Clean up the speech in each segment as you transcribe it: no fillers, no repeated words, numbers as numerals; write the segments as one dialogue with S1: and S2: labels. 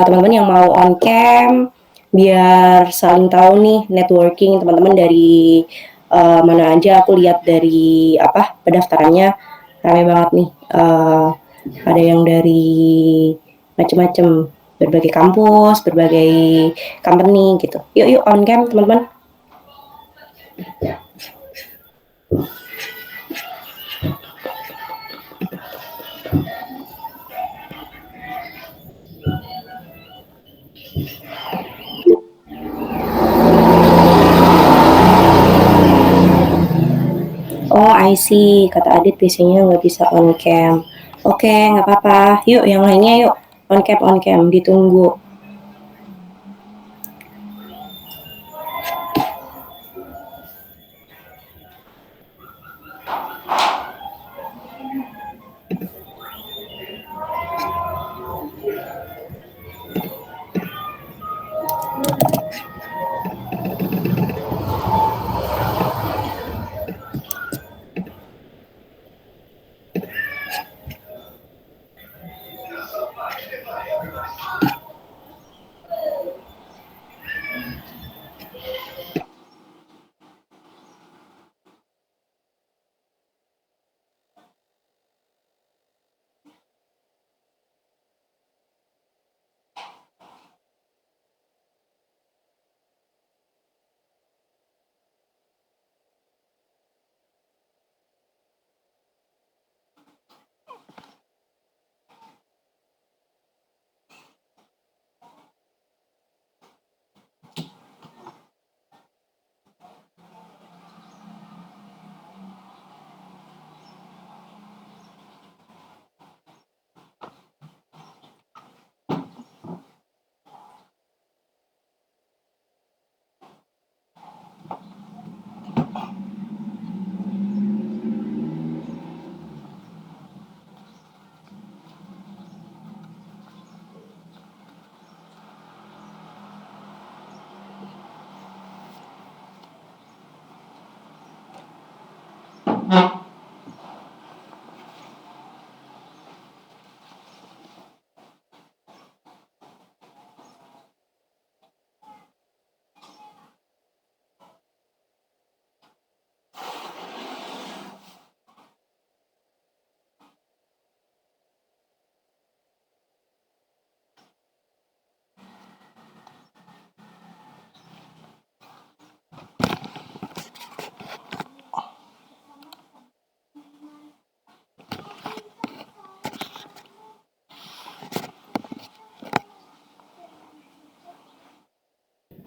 S1: teman-teman yang mau on cam biar saling tahu nih networking teman-teman dari mana aja. Aku lihat dari pendaftarannya ramai banget nih. Ada yang dari macam-macam, berbagai kampus, berbagai company gitu. Yuk on cam teman-teman. Oh, I see. Kata Adit biasanya nggak bisa on cam. Oke, nggak apa-apa. Yuk, yang lainnya yuk. On cam. Ditunggu.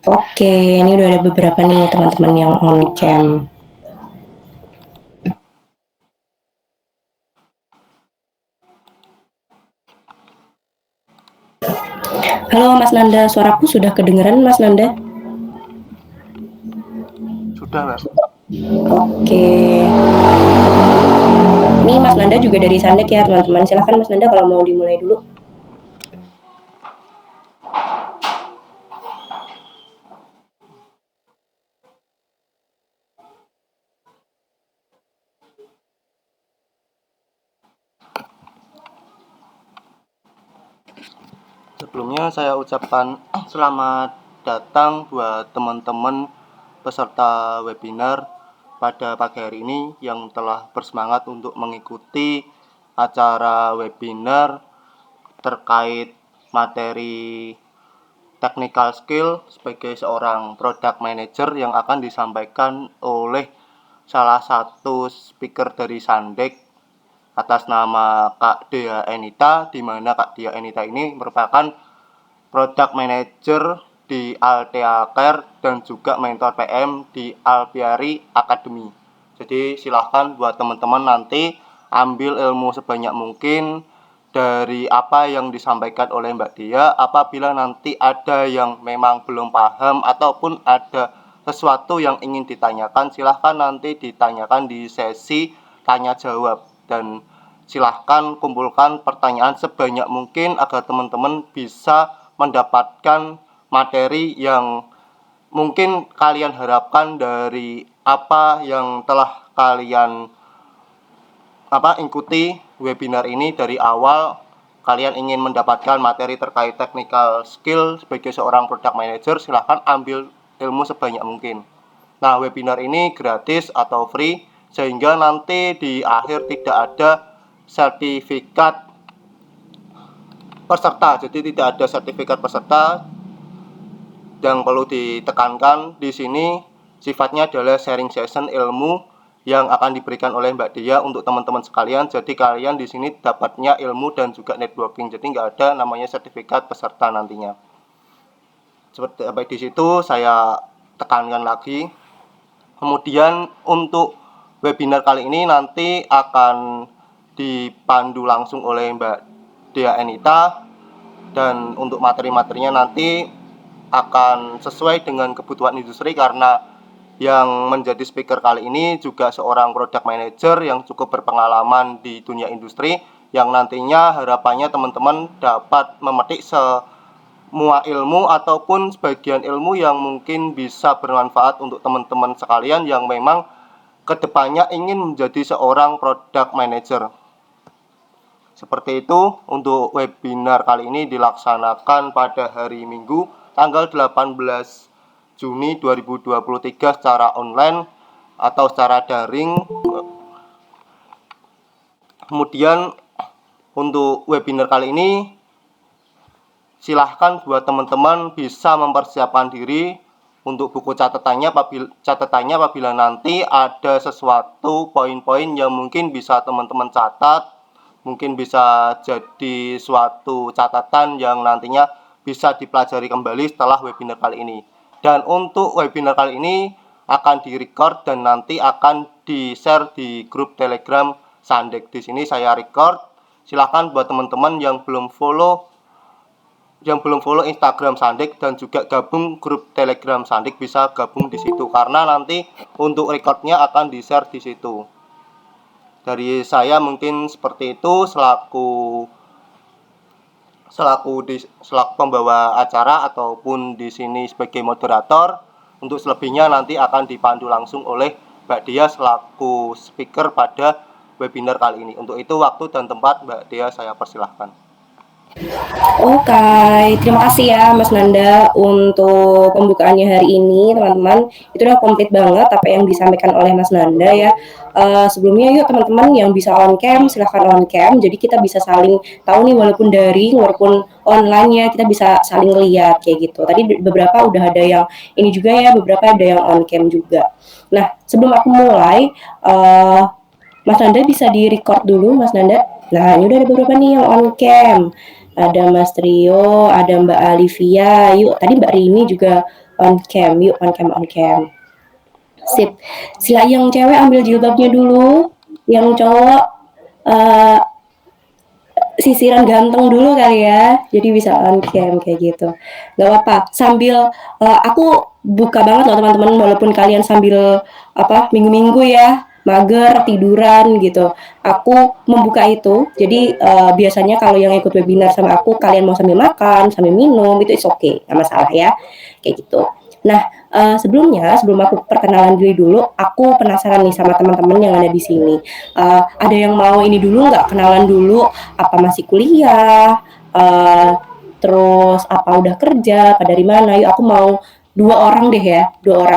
S1: Oke, ini udah ada beberapa nih teman-teman yang on cam. Halo Mas Nanda, suaraku sudah kedengeran Mas Nanda?
S2: Sudah, Mbak.
S1: Oke. Ini Mas Nanda juga dari Sandek ya teman-teman. Silahkan Mas Nanda kalau mau dimulai dulu.
S2: Sebelumnya saya ucapkan selamat datang buat teman-teman peserta webinar pada pagi hari ini yang telah bersemangat untuk mengikuti acara webinar terkait materi technical skill sebagai seorang product manager yang akan disampaikan oleh salah satu speaker dari Sandek atas nama Kak Dea Enita, di mana Kak Dea Enita ini merupakan product manager di Altea Care dan juga mentor PM di Alpiari Academy. Jadi silahkan buat teman-teman nanti ambil ilmu sebanyak mungkin dari apa yang disampaikan oleh Mbak Dea. Apabila nanti ada yang memang belum paham ataupun ada sesuatu yang ingin ditanyakan, silahkan nanti ditanyakan di sesi tanya jawab, dan silahkan kumpulkan pertanyaan sebanyak mungkin agar teman-teman bisa mendapatkan materi yang mungkin kalian harapkan dari apa yang telah kalian ikuti webinar ini dari awal kalian ingin mendapatkan materi terkait technical skill sebagai seorang product manager, silahkan ambil ilmu sebanyak mungkin. Nah, webinar ini gratis atau free, sehingga nanti di akhir tidak ada sertifikat peserta. Jadi tidak ada sertifikat peserta. Yang perlu ditekankan di sini sifatnya adalah sharing session ilmu yang akan diberikan oleh Mbak Dia untuk teman-teman sekalian. Jadi kalian di sini dapatnya ilmu dan juga networking. Jadi nggak ada namanya sertifikat peserta nantinya. Seperti apa di situ saya tekankan lagi. Kemudian untuk webinar kali ini nanti akan dipandu langsung oleh Mbak Dea Enita, dan untuk materi-materinya nanti akan sesuai dengan kebutuhan industri, karena yang menjadi speaker kali ini juga seorang product manager yang cukup berpengalaman di dunia industri, yang nantinya harapannya teman-teman dapat memetik semua ilmu ataupun sebagian ilmu yang mungkin bisa bermanfaat untuk teman-teman sekalian yang memang kedepannya ingin menjadi seorang product manager. Seperti itu untuk webinar kali ini dilaksanakan pada hari Minggu tanggal 18 Juni 2023 secara online atau secara daring. Kemudian untuk webinar kali ini silahkan buat teman-teman bisa mempersiapkan diri untuk buku catatannya apabila nanti ada sesuatu poin-poin yang mungkin bisa teman-teman catat, mungkin bisa jadi suatu catatan yang nantinya bisa dipelajari kembali setelah webinar kali ini. Dan untuk webinar kali ini akan direcord dan nanti akan di-share di grup Telegram Sandek. Di sini saya record. Silahkan buat teman-teman yang belum follow Instagram Sandek dan juga gabung grup Telegram Sandek bisa gabung di situ, karena nanti untuk recordnya akan di-share di situ. Dari saya mungkin seperti itu selaku pembawa acara ataupun di sini sebagai moderator. Untuk selebihnya nanti akan dipandu langsung oleh Mbak Dia selaku speaker pada webinar kali ini. Untuk itu waktu dan tempat Mbak Dia saya persilahkan.
S1: Oke, terima kasih ya Mas Nanda untuk pembukaannya hari ini, teman-teman. Itu udah komplit banget apa yang disampaikan oleh Mas Nanda ya. Sebelumnya yuk teman-teman yang bisa on cam silahkan on cam. Jadi kita bisa saling tahu nih, walaupun daring, walaupun online ya, kita bisa saling lihat kayak gitu. Tadi beberapa udah ada yang ini juga ya, beberapa ada yang on cam juga. Nah, sebelum aku mulai, Mas Nanda bisa di record dulu, Mas Nanda. Nah, ini udah ada beberapa nih yang on cam. Ada Mas Trio, ada Mbak Alivia. Yuk, tadi Mbak Rini juga on cam. Yuk, on cam. Sip. Sila yang cewek ambil jilbabnya dulu. Yang cowok sisiran ganteng dulu kali ya. Jadi bisa on cam kayak gitu. Gak apa-apa. Sambil aku buka banget loh teman-teman, walaupun kalian sambil minggu-minggu ya mager tiduran gitu, aku membuka itu. Jadi biasanya kalau yang ikut webinar sama aku, kalian mau sambil makan sambil minum itu is okay, nggak masalah ya kayak gitu. Nah, sebelum aku perkenalan diri dulu, aku penasaran nih sama teman-teman yang ada di sini. Ada yang mau ini dulu nggak, kenalan dulu, apa masih kuliah, terus apa udah kerja, apa dari mana? Yuk, aku mau dua orang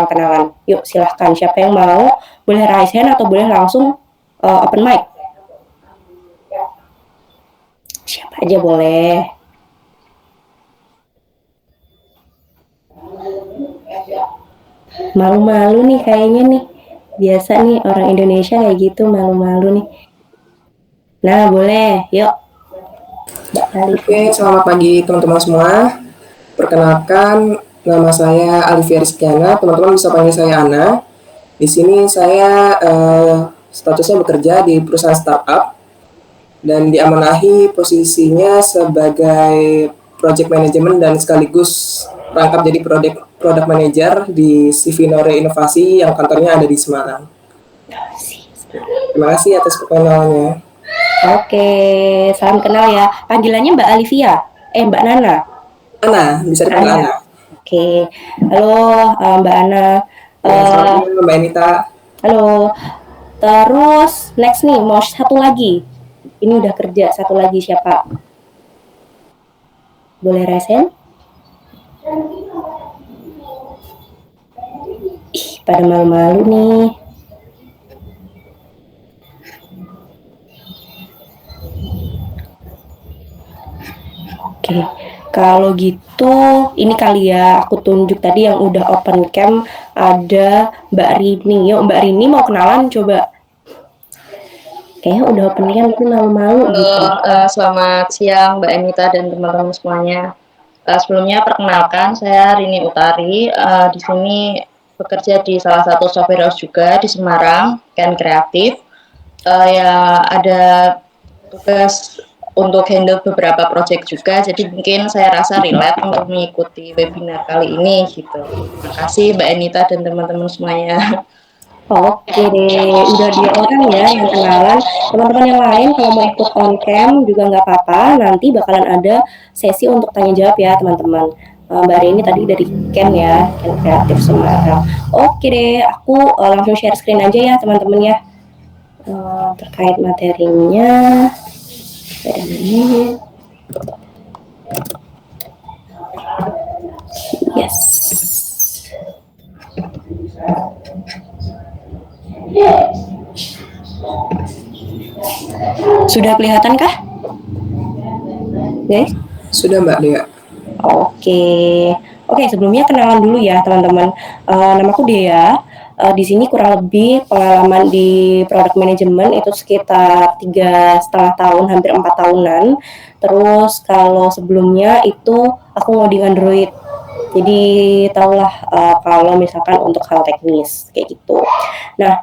S1: kenalan. Yuk silahkan, siapa yang mau, boleh raise hand atau boleh langsung open mic. Siapa aja boleh. Malu-malu nih kayaknya nih. Biasa nih orang Indonesia kayak gitu, malu-malu nih. Nah boleh, yuk.
S3: Oke, selamat pagi teman-teman semua. Perkenalkan, nama saya Alivia Rizkyana, teman-teman bisa panggil saya Ana. Di sini saya statusnya bekerja di perusahaan startup dan diamanahi posisinya sebagai project management dan sekaligus rangkap jadi product manager di Sivinore Inovasi yang kantornya ada di Semarang. Terima kasih atas perkenalannya.
S1: Oke, salam kenal ya. Panggilannya Mbak Alivia, Mbak Nana.
S3: Ana, bisa dipanggil Ana.
S1: Oke, halo Mbak Ana.
S3: Selamat Mbak Anita.
S1: Halo. Terus next nih, mau satu lagi. Ini udah kerja, satu lagi siapa? Boleh resen? Ih, pada malu-malu nih. Oke, kalau gitu ini kali ya aku tunjuk tadi yang udah open cam ada Mbak Rini. Yuk Mbak Rini mau kenalan coba. Kayaknya udah open cam tapi malu-malu
S4: Halo,
S1: gitu.
S4: selamat siang Mbak Emita dan teman-teman semuanya. Sebelumnya perkenalkan saya Rini Utari. Di sini bekerja di salah satu software house juga di Semarang, Ken Kreatif. Ya ada tugas untuk handle beberapa project juga, jadi mungkin saya rasa relate untuk mengikuti webinar kali ini gitu. Terima kasih Mbak Emita dan teman-teman semuanya.
S1: Oke deh, udah 2 orang ya yang kenalan. Teman-teman yang lain kalau mau ikut on cam juga nggak apa-apa. Nanti bakalan ada sesi untuk tanya jawab ya teman-teman. Mbak Rini tadi dari Ken ya, Ken Kreatif Semarang. Oke deh, aku langsung share screen aja ya teman-teman ya. Terkait materinya. Yes. Sudah kelihatan kah? Guys?
S3: Sudah Mbak Dea.
S1: Oke, sebelumnya kenalan dulu ya teman-teman. Namaku Dea. Di sini kurang lebih pengalaman di product management itu sekitar 3,5 tahun, hampir 4 tahunan. Terus kalau sebelumnya itu aku ngoding Android. Jadi tahulah kalau misalkan untuk hal teknis kayak gitu. Nah,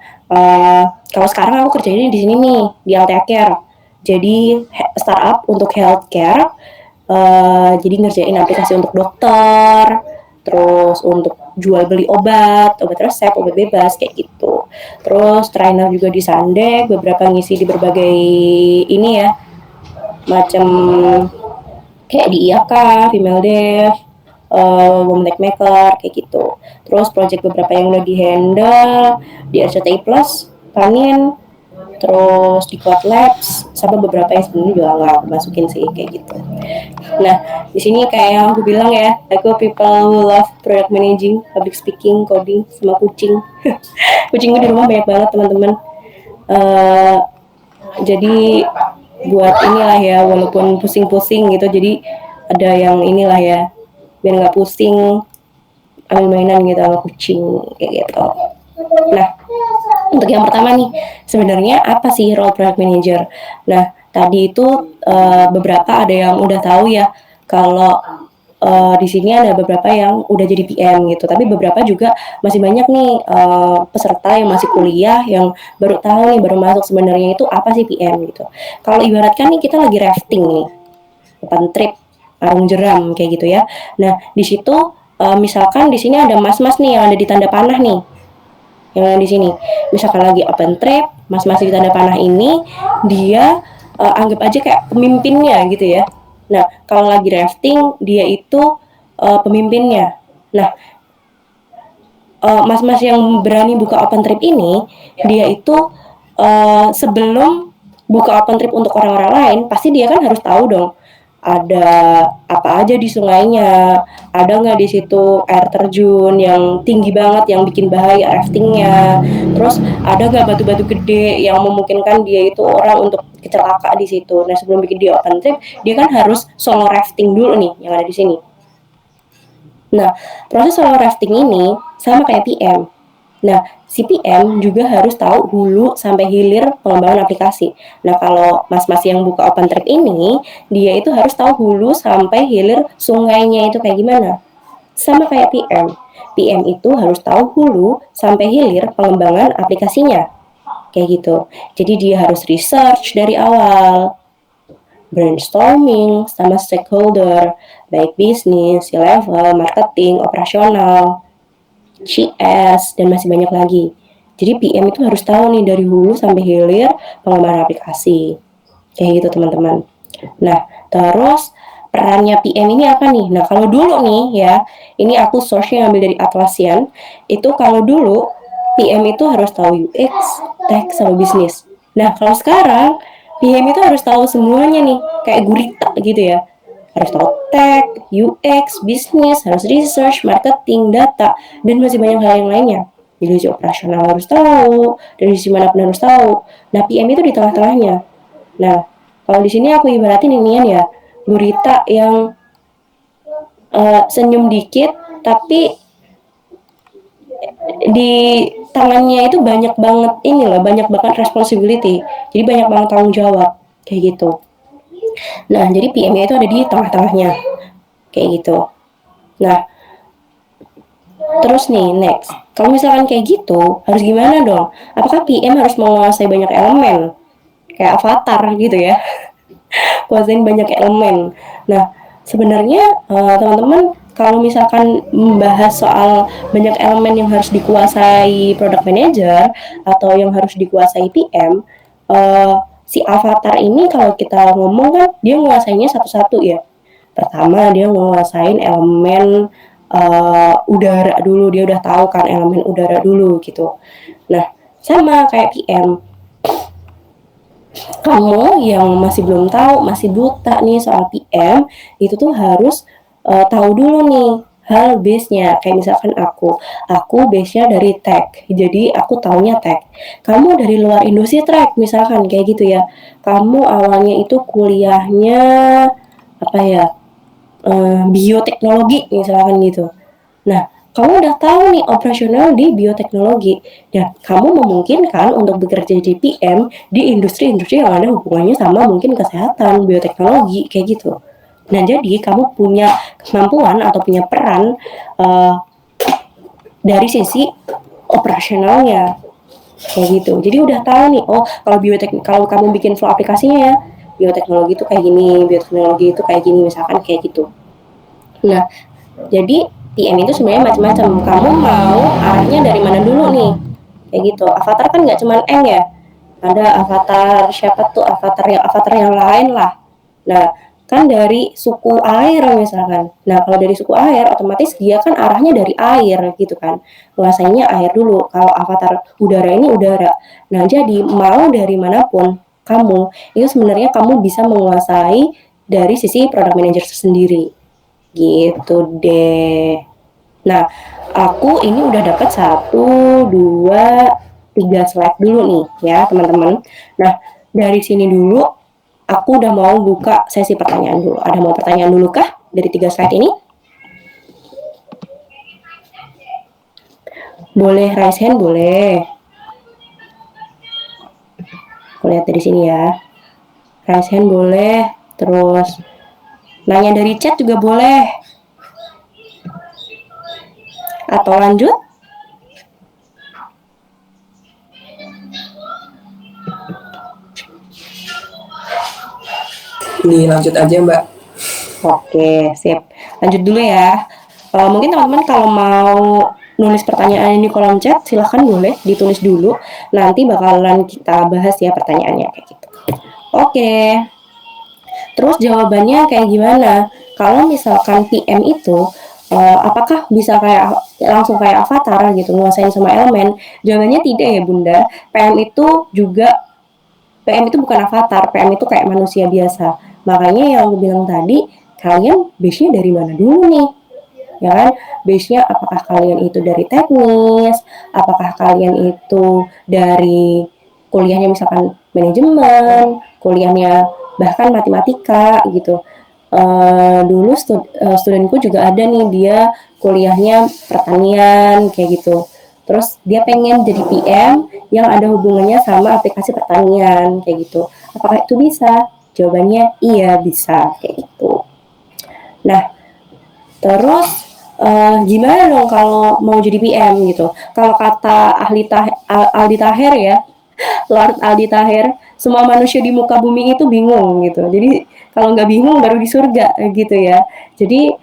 S1: kalau sekarang aku kerjanya di sini nih di Altea Care. Jadi startup untuk healthcare. Jadi ngerjain aplikasi untuk dokter, terus untuk jual beli obat resep, obat bebas kayak gitu. Terus trainer juga di Sandek, beberapa ngisi di berbagai ini ya, macam kayak di IAK, Female Dev, Women Tech Maker kayak gitu. Terus project beberapa yang udah di handle di RCTI Plus, Panin, terus di Cloud Labs, sama beberapa yang sebenarnya juga nggak aku masukin sih kayak gitu. Nah, di sini kayak yang aku bilang ya, aku people who love product managing, public speaking, coding, sama kucing. Kucingku di rumah banyak banget teman-teman. Jadi buat inilah ya, walaupun pusing-pusing gitu, jadi ada yang inilah ya, biar nggak pusing, ambil mainan gitu sama kucing kayak gitu. Nah, untuk yang pertama nih, sebenarnya apa sih role product manager? Nah, tadi itu beberapa ada yang udah tahu ya kalau di sini ada beberapa yang udah jadi PM gitu, tapi beberapa juga masih banyak nih peserta yang masih kuliah yang baru tahu nih, baru masuk sebenarnya itu apa sih PM gitu. Kalau ibaratkan nih kita lagi rafting nih, open trip, arung jeram kayak gitu ya. Nah, di situ misalkan di sini ada mas-mas nih yang ada di tanda panah nih, yang di sini misalkan lagi open trip, mas-mas di tanda panah ini dia anggap aja kayak pemimpinnya gitu ya. Nah, kalau lagi rafting dia itu pemimpinnya. Nah, mas-mas yang berani buka open trip ini dia itu sebelum buka open trip untuk orang-orang lain pasti dia kan harus tahu dong ada apa aja di sungainya, ada nggak di situ air terjun yang tinggi banget yang bikin bahaya raftingnya, terus ada nggak batu-batu gede yang memungkinkan dia itu orang untuk kecelaka di situ. Nah, sebelum bikin dia open trip dia kan harus solo rafting dulu nih yang ada di sini. Nah, proses solo rafting ini sama kayak PM. Nah, si PM juga harus tahu hulu sampai hilir pengembangan aplikasi. Nah, kalau mas-mas yang buka open trip ini, dia itu harus tahu hulu sampai hilir sungainya itu kayak gimana. Sama kayak PM. PM itu harus tahu hulu sampai hilir pengembangan aplikasinya. Kayak gitu. Jadi dia harus research dari awal, brainstorming sama stakeholder, baik bisnis, C-level, marketing, operasional, CS, dan masih banyak lagi. Jadi PM itu harus tahu nih dari hulu sampai hilir pengembangan aplikasi. Kayak gitu teman-teman. Nah, terus perannya PM ini apa nih? Nah, kalau dulu nih ya, ini aku source-nya ambil dari Atlassian, itu kalau dulu PM itu harus tahu UX, tech, sama bisnis. Nah, kalau sekarang PM itu harus tahu semuanya nih, kayak gurita gitu ya. harus tahu tech, UX, bisnis, harus research, marketing, data, dan masih banyak hal yang lainnya. Dari sisi operasional harus tahu, dari sisi manapun harus tahu. Nah, PM itu di tengah-tengahnya. Nah, kalau di sini aku ibaratin inian ya, gurita yang senyum dikit, tapi di tangannya itu banyak banget ini loh, banyak banget responsibility. Jadi banyak banget tanggung jawab, kayak gitu. Nah, jadi PM-nya itu ada di tengah-tengahnya, kayak gitu. Nah, terus nih, next. Kalau misalkan kayak gitu, harus gimana dong? Apakah PM harus menguasai banyak elemen? Kayak avatar gitu ya, kuasain banyak elemen. Nah, sebenarnya teman-teman kalau misalkan membahas soal banyak elemen yang harus dikuasai product manager atau yang harus dikuasai PM, si avatar ini kalau kita ngomong kan dia menguasainya satu-satu ya. Pertama dia menguasain elemen udara dulu, dia udah tahu kan elemen udara dulu gitu. Nah, sama kayak PM, kamu yang masih belum tahu, masih buta nih soal PM, itu tuh harus tahu dulu nih hal base-nya. Kayak misalkan aku base-nya dari tech, jadi aku taunya tech. Kamu dari luar Indositrek misalkan kayak gitu ya. Kamu awalnya itu kuliahnya apa ya, bioteknologi misalkan gitu. Nah, kamu udah tahu nih operasional di bioteknologi. Dan kamu memungkinkan untuk bekerja di PM di industri-industri yang ada hubungannya sama mungkin kesehatan, bioteknologi, kayak gitu. Nah, jadi kamu punya kemampuan atau punya peran dari sisi operasionalnya, kayak gitu. Jadi udah tahu nih, oh kalau kamu bikin flow aplikasinya ya, bioteknologi itu kayak gini, bioteknologi itu kayak gini, misalkan kayak gitu. Nah, jadi PM itu sebenarnya macam-macam. Kamu mau arahnya dari mana dulu nih? Kayak gitu. Avatar kan nggak cuma Eng ya. Ada avatar siapa tuh, avatar yang lain lah. Nah, kan dari suku air misalkan. Nah, kalau dari suku air otomatis dia kan arahnya dari air gitu kan. Menguasainya air dulu. Kalau avatar udara ini udara. Nah, jadi mau dari manapun kamu, itu sebenarnya kamu bisa menguasai dari sisi product manager sendiri. Gitu deh. Nah, aku ini udah dapat 1, 2, 3 slide dulu nih ya teman-teman. Nah, dari sini dulu aku udah mau buka sesi pertanyaan dulu. Ada mau pertanyaan dulu kah dari 3 slide ini? Boleh raise hand, boleh. Aku lihat dari sini ya. Raise hand boleh. Terus nanya dari chat juga boleh. Atau lanjut?
S3: Ini lanjut aja Mbak.
S1: Oke, sip. Lanjut dulu ya. Mungkin teman-teman kalau mau nulis pertanyaan di kolom chat, silahkan boleh ditulis dulu. Nanti bakalan kita bahas ya pertanyaannya kayak gitu. Oke. Terus jawabannya kayak gimana? Kalau misalkan PM itu apakah bisa kayak langsung kayak avatar gitu nguasain semua elemen? Jawabannya tidak ya Bunda. PM itu bukan avatar, PM itu kayak manusia biasa. Makanya yang aku bilang tadi, kalian base-nya dari mana dulu nih? Ya kan, base-nya apakah kalian itu dari teknis, apakah kalian itu dari kuliahnya misalkan manajemen, kuliahnya bahkan matematika gitu. Dulu studenku juga ada nih, dia kuliahnya pertanian kayak gitu. Terus dia pengen jadi PM yang ada hubungannya sama aplikasi pertanian kayak gitu. Apakah itu bisa? Jawabannya iya bisa kayak gitu. Nah, terus gimana dong kalau mau jadi PM gitu? Kalau kata Aldi Taher ya, Lord Aldi Taher, semua manusia di muka bumi itu bingung gitu. Jadi kalau nggak bingung baru di surga gitu ya. Jadi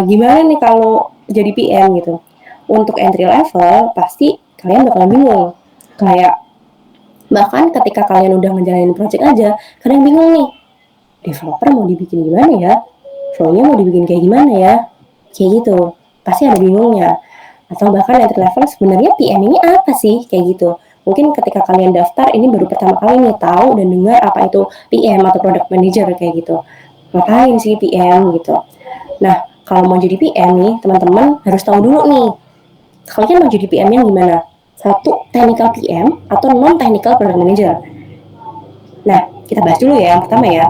S1: gimana nih kalau jadi PM gitu? Untuk entry level pasti kalian bakal bingung. Kayak bahkan ketika kalian udah ngejalanin project aja, kalian bingung nih. Developer mau dibikin gimana ya? Flow-nya mau dibikin kayak gimana ya? Kayak gitu. Pasti ada bingungnya. Atau bahkan entry level sebenarnya PM ini apa sih? Kayak gitu. Mungkin ketika kalian daftar ini baru pertama kali nih tahu dan dengar apa itu PM atau product manager kayak gitu. ngapain sih PM gitu. Nah, kalau mau jadi PM nih, teman-teman harus tahu dulu nih, kalian mau jadi PM yang gimana? Satu, technical PM atau non-technical product manager. Nah, kita bahas dulu ya, yang pertama ya,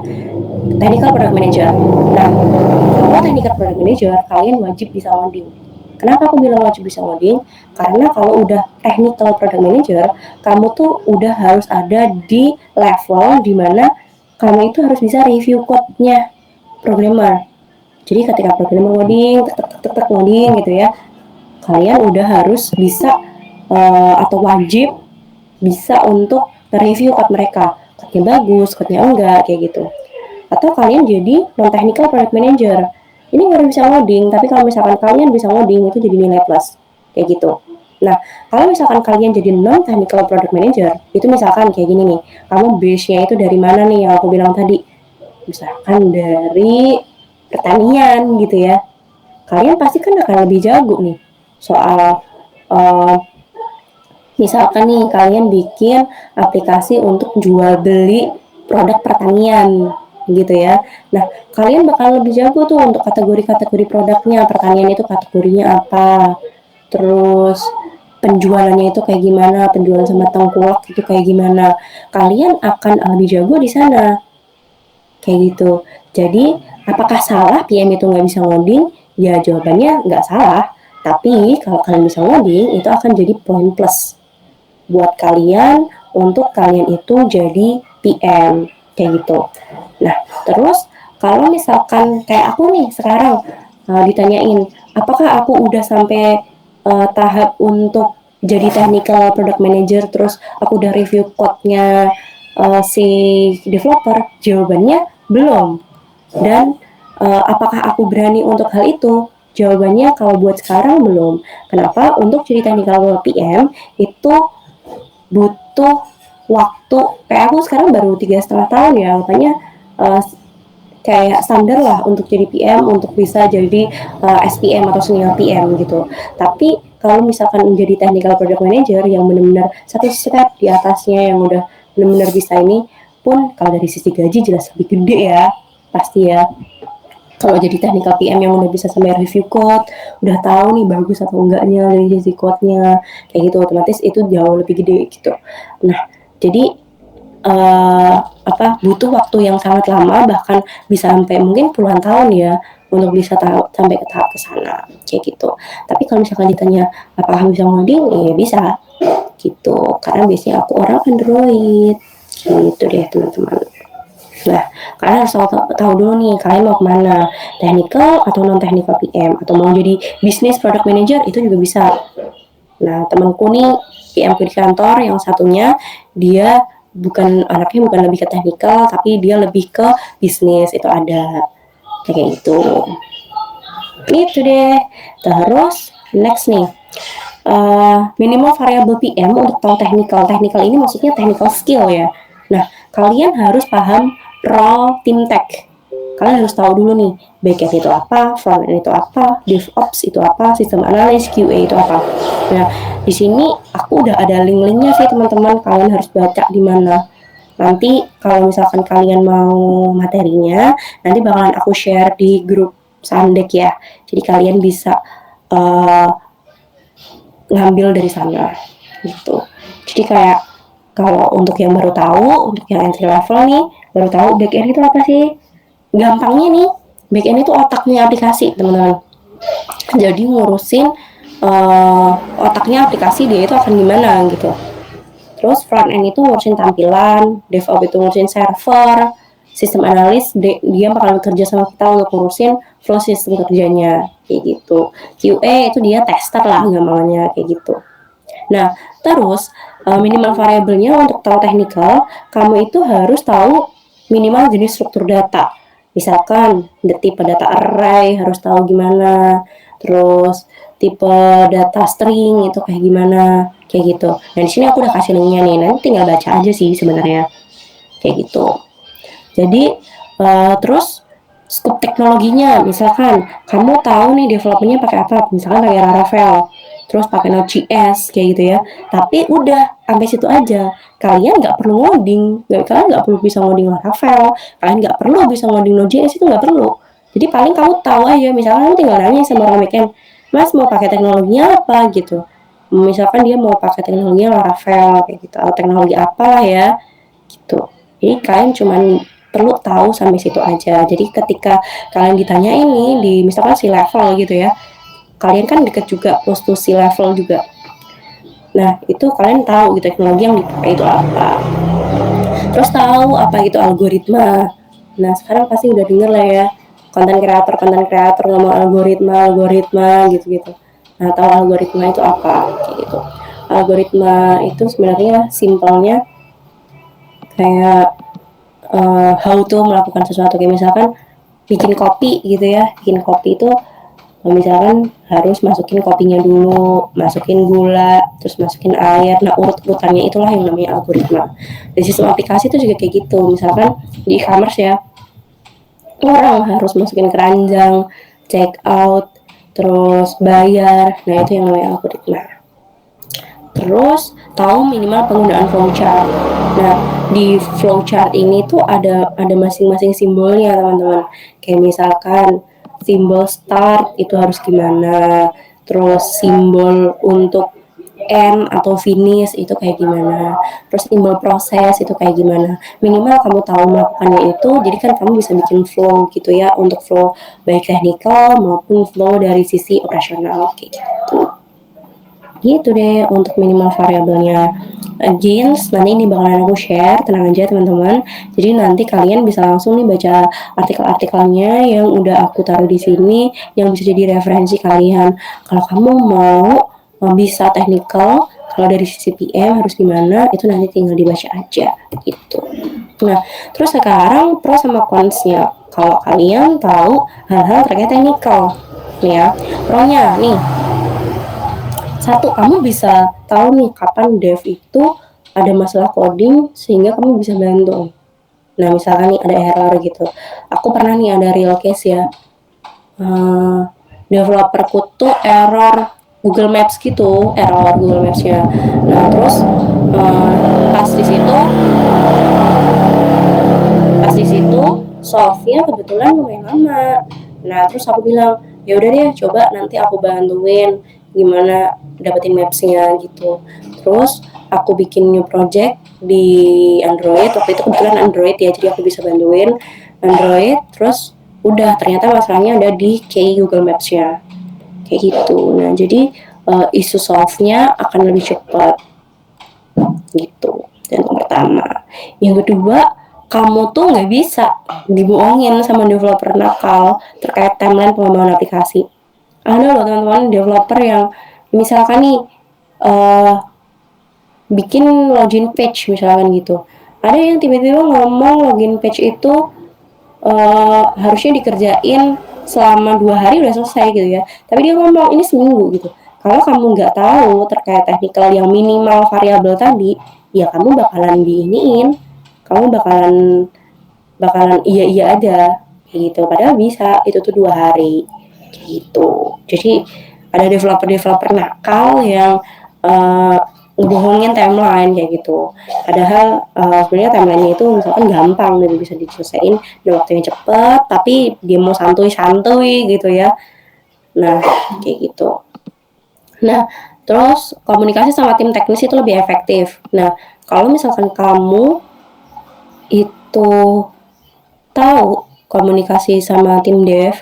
S1: technical product manager. Nah, kalau technical product manager, kalian wajib bisa coding. Kenapa aku bilang wajib bisa coding? Karena kalau udah technical product manager, kamu tuh udah harus ada di level dimana kamu itu harus bisa review code-nya programmer. Jadi ketika programmer coding, tek coding gitu ya, kalian udah harus bisa atau wajib bisa untuk review code mereka. Code-nya bagus, code-nya enggak, kayak gitu. Atau kalian jadi non-technical product manager. Ini nggak bisa ngoding, tapi kalau misalkan kalian bisa ngoding itu jadi nilai plus, kayak gitu. Nah, kalau misalkan kalian jadi non-technical product manager, itu misalkan kayak gini nih, kamu base-nya itu dari mana nih yang aku bilang tadi? Misalkan dari pertanian gitu ya. Kalian pasti kan akan lebih jago nih soal misalkan nih kalian bikin aplikasi untuk jual beli produk pertanian gitu ya. Nah, kalian bakal lebih jago tuh untuk kategori-kategori produknya. Pertanian itu kategorinya apa? Terus penjualannya itu kayak gimana? Penjualan sama tengkulak itu kayak gimana? Kalian akan lebih jago di sana. Kayak gitu. Jadi, apakah salah PM itu nggak bisa ngoding? Ya, jawabannya nggak salah. Tapi, kalau kalian bisa ngoding, itu akan jadi poin plus buat kalian untuk kalian itu jadi PM kayak gitu. Nah, terus kalau misalkan kayak aku nih sekarang ditanyain, apakah aku udah sampai tahap untuk jadi technical product manager, terus aku udah review code-nya si developer? Jawabannya belum. Dan apakah aku berani untuk hal itu? Jawabannya kalau buat sekarang belum. Kenapa? Untuk jadi technical PM itu butuh waktu. Kayak aku sekarang baru 3,5 tahun ya, makanya kayak standar lah untuk jadi PM, untuk bisa jadi SPM atau senior PM gitu. Tapi kalau misalkan menjadi technical product manager yang benar-benar satu step di atasnya, yang udah benar-benar bisa ini pun, kalau dari sisi gaji jelas lebih gede ya, pasti ya. Kalau jadi technical PM yang udah bisa sampai review code, udah tahu nih bagus atau enggaknya dari sisi code-nya, kayak gitu, otomatis itu jauh lebih gede gitu. Nah, jadi butuh waktu yang sangat lama, bahkan bisa sampai mungkin puluhan tahun ya untuk bisa tahu sampai ke tahap kesana, kayak gitu. Tapi kalau misalkan ditanya apakah bisa ngoding, ya bisa gitu, karena biasanya aku orang Android gitu deh teman-teman. Nah, kalian harus tahu dulu nih, kalian mau kemana, technical atau non-technical PM, atau mau jadi business product manager, itu juga bisa. Nah, temanku nih PM di kantor yang satunya, dia anaknya bukan lebih ke technical, tapi dia lebih ke bisnis, itu ada kayak gitu. Itu deh. Terus next nih, minimal variable PM untuk tahu technical. Technical ini maksudnya technical skill ya. Nah, kalian harus paham role tim tech. Kalian harus tahu dulu nih, backend itu apa, frontend itu apa, DevOps itu apa, sistem analis, QA itu apa. Nah, di sini aku udah ada link-linknya sih teman-teman, kalian harus baca di mana. Nanti kalau misalkan kalian mau materinya, nanti bakalan aku share di grup Sandek ya. Jadi kalian bisa ngambil dari sana gitu. Jadi kayak kalau untuk yang baru tahu, untuk yang entry level nih, baru tahu backend itu apa sih? Gampangnya nih, backend itu otaknya aplikasi, teman-teman. Jadi ngurusin otaknya aplikasi, dia itu akan gimana gitu. Terus front end itu ngurusin tampilan, DevOps itu ngurusin server, sistem analis dia bakal bekerja sama kita untuk ngurusin flow sistem kerjanya, kayak gitu. QA itu dia tester lah gampangnya, kayak gitu. Nah, terus minimal variabelnya untuk tahu technical, kamu itu harus tahu minimal jenis struktur data. Misalkan tipe data array harus tahu gimana, terus tipe data string itu kayak gimana, kayak gitu. Dan di sini aku udah kasih linknya nih, nanti tinggal baca aja sih sebenarnya, kayak gitu. Jadi terus scope teknologinya, misalkan kamu tahu nih developernya pakai apa, misalkan pakai Laravel, terus pakai Node.js kayak gitu ya. Tapi udah sampai situ aja. Kalian nggak perlu ngoding, kalian nggak perlu bisa ngoding Laravel, kalian nggak perlu bisa ngoding Node.js, itu nggak perlu. Jadi paling kamu tahu aja, misalkan kamu tinggal nanya sama orang backend, Mas mau pakai teknologinya apa gitu. Misalkan dia mau pakai teknologinya Laravel kayak gitu, atau teknologi apalah ya gitu. Jadi kalian cuman perlu tahu sampai situ aja. Jadi ketika kalian ditanya ini di misalkan si level gitu ya, kalian kan deket juga close to si level juga. Nah itu kalian tahu gitu teknologi yang dipakai itu apa. Terus tahu apa itu algoritma. Nah sekarang pasti udah denger lah ya, konten kreator ngomong algoritma gitu-gitu. Nah tahu algoritma itu apa kayak gitu. Algoritma itu sebenarnya simpelnya kayak how to melakukan sesuatu, kayak misalkan bikin kopi gitu ya. Bikin kopi itu misalkan harus masukin kopinya dulu, masukin gula, terus masukin air. Nah urut-urutannya itulah yang namanya algoritma. Di sistem aplikasi itu juga kayak gitu. Misalkan di e-commerce ya, orang harus masukin keranjang, check out, terus bayar. Nah itu yang namanya algoritma. Terus tahu minimal penggunaan flowchart. Nah di flowchart ini tuh ada masing-masing simbolnya teman-teman. Kayak misalkan simbol start itu harus gimana, terus simbol untuk end atau finish itu kayak gimana, terus simbol proses itu kayak gimana. Minimal kamu tahu melakukannya itu, jadi kan kamu bisa bikin flow gitu ya, untuk flow baik teknikal maupun flow dari sisi operasional kayak gitu. Gitu deh untuk minimal variabelnya. Jeans nanti ini bakalan aku share, tenang aja teman-teman. Jadi nanti kalian bisa langsung nih baca artikel-artikelnya yang udah aku taruh di sini, yang bisa jadi referensi kalian. Kalau kamu mau bisa technical, kalau dari sisi PM harus gimana, itu nanti tinggal dibaca aja gitu. Nah, terus sekarang pro sama consnya. Kalau kalian tahu hal-hal terkait technical, nih ya, pro-nya nih. Satu, kamu bisa tahu nih kapan dev itu ada masalah coding sehingga kamu bisa bantu. Nah misalkan nih ada error gitu. Aku pernah nih ada real case ya. Developerku tuh error Google Maps gitu, error Google Maps-nya. Nah terus pas di situ solve-nya kebetulan lumayan lama. Nah terus aku bilang ya udah deh coba nanti aku bantuin gimana dapetin maps-nya gitu. Terus aku bikin new project di Android, waktu itu kebetulan Android ya, jadi aku bisa bantuin Android. Terus udah ternyata masalahnya ada di Google Maps-nya kayak gitu. Nah jadi isu solve-nya akan lebih cepat gitu. Dan yang pertama, yang kedua, kamu tuh nggak bisa dibohongin sama developer nakal terkait timeline pengembangan aplikasi. Ada loh teman-teman developer yang misalkan nih bikin login page misalkan gitu. Ada yang tiba-tiba ngomong login page itu harusnya dikerjain selama 2 hari udah selesai gitu ya. Tapi dia ngomong ini seminggu gitu. Kalau kamu nggak tahu terkait teknikal yang minimal variabel tadi, ya kamu bakalan diiniin, kamu bakalan iya aja gitu. Padahal bisa itu tuh 2 hari gitu. Jadi ada developer nakal yang ngebohongin timeline kayak gitu. Padahal sebenarnya timeline itu misalkan gampang gitu, bisa diselesaikan dalam waktu yang cepat, tapi dia mau santuy gitu ya. Nah kayak gitu. Nah terus komunikasi sama tim teknis itu lebih efektif. Nah kalau misalkan kamu itu tahu komunikasi sama tim dev,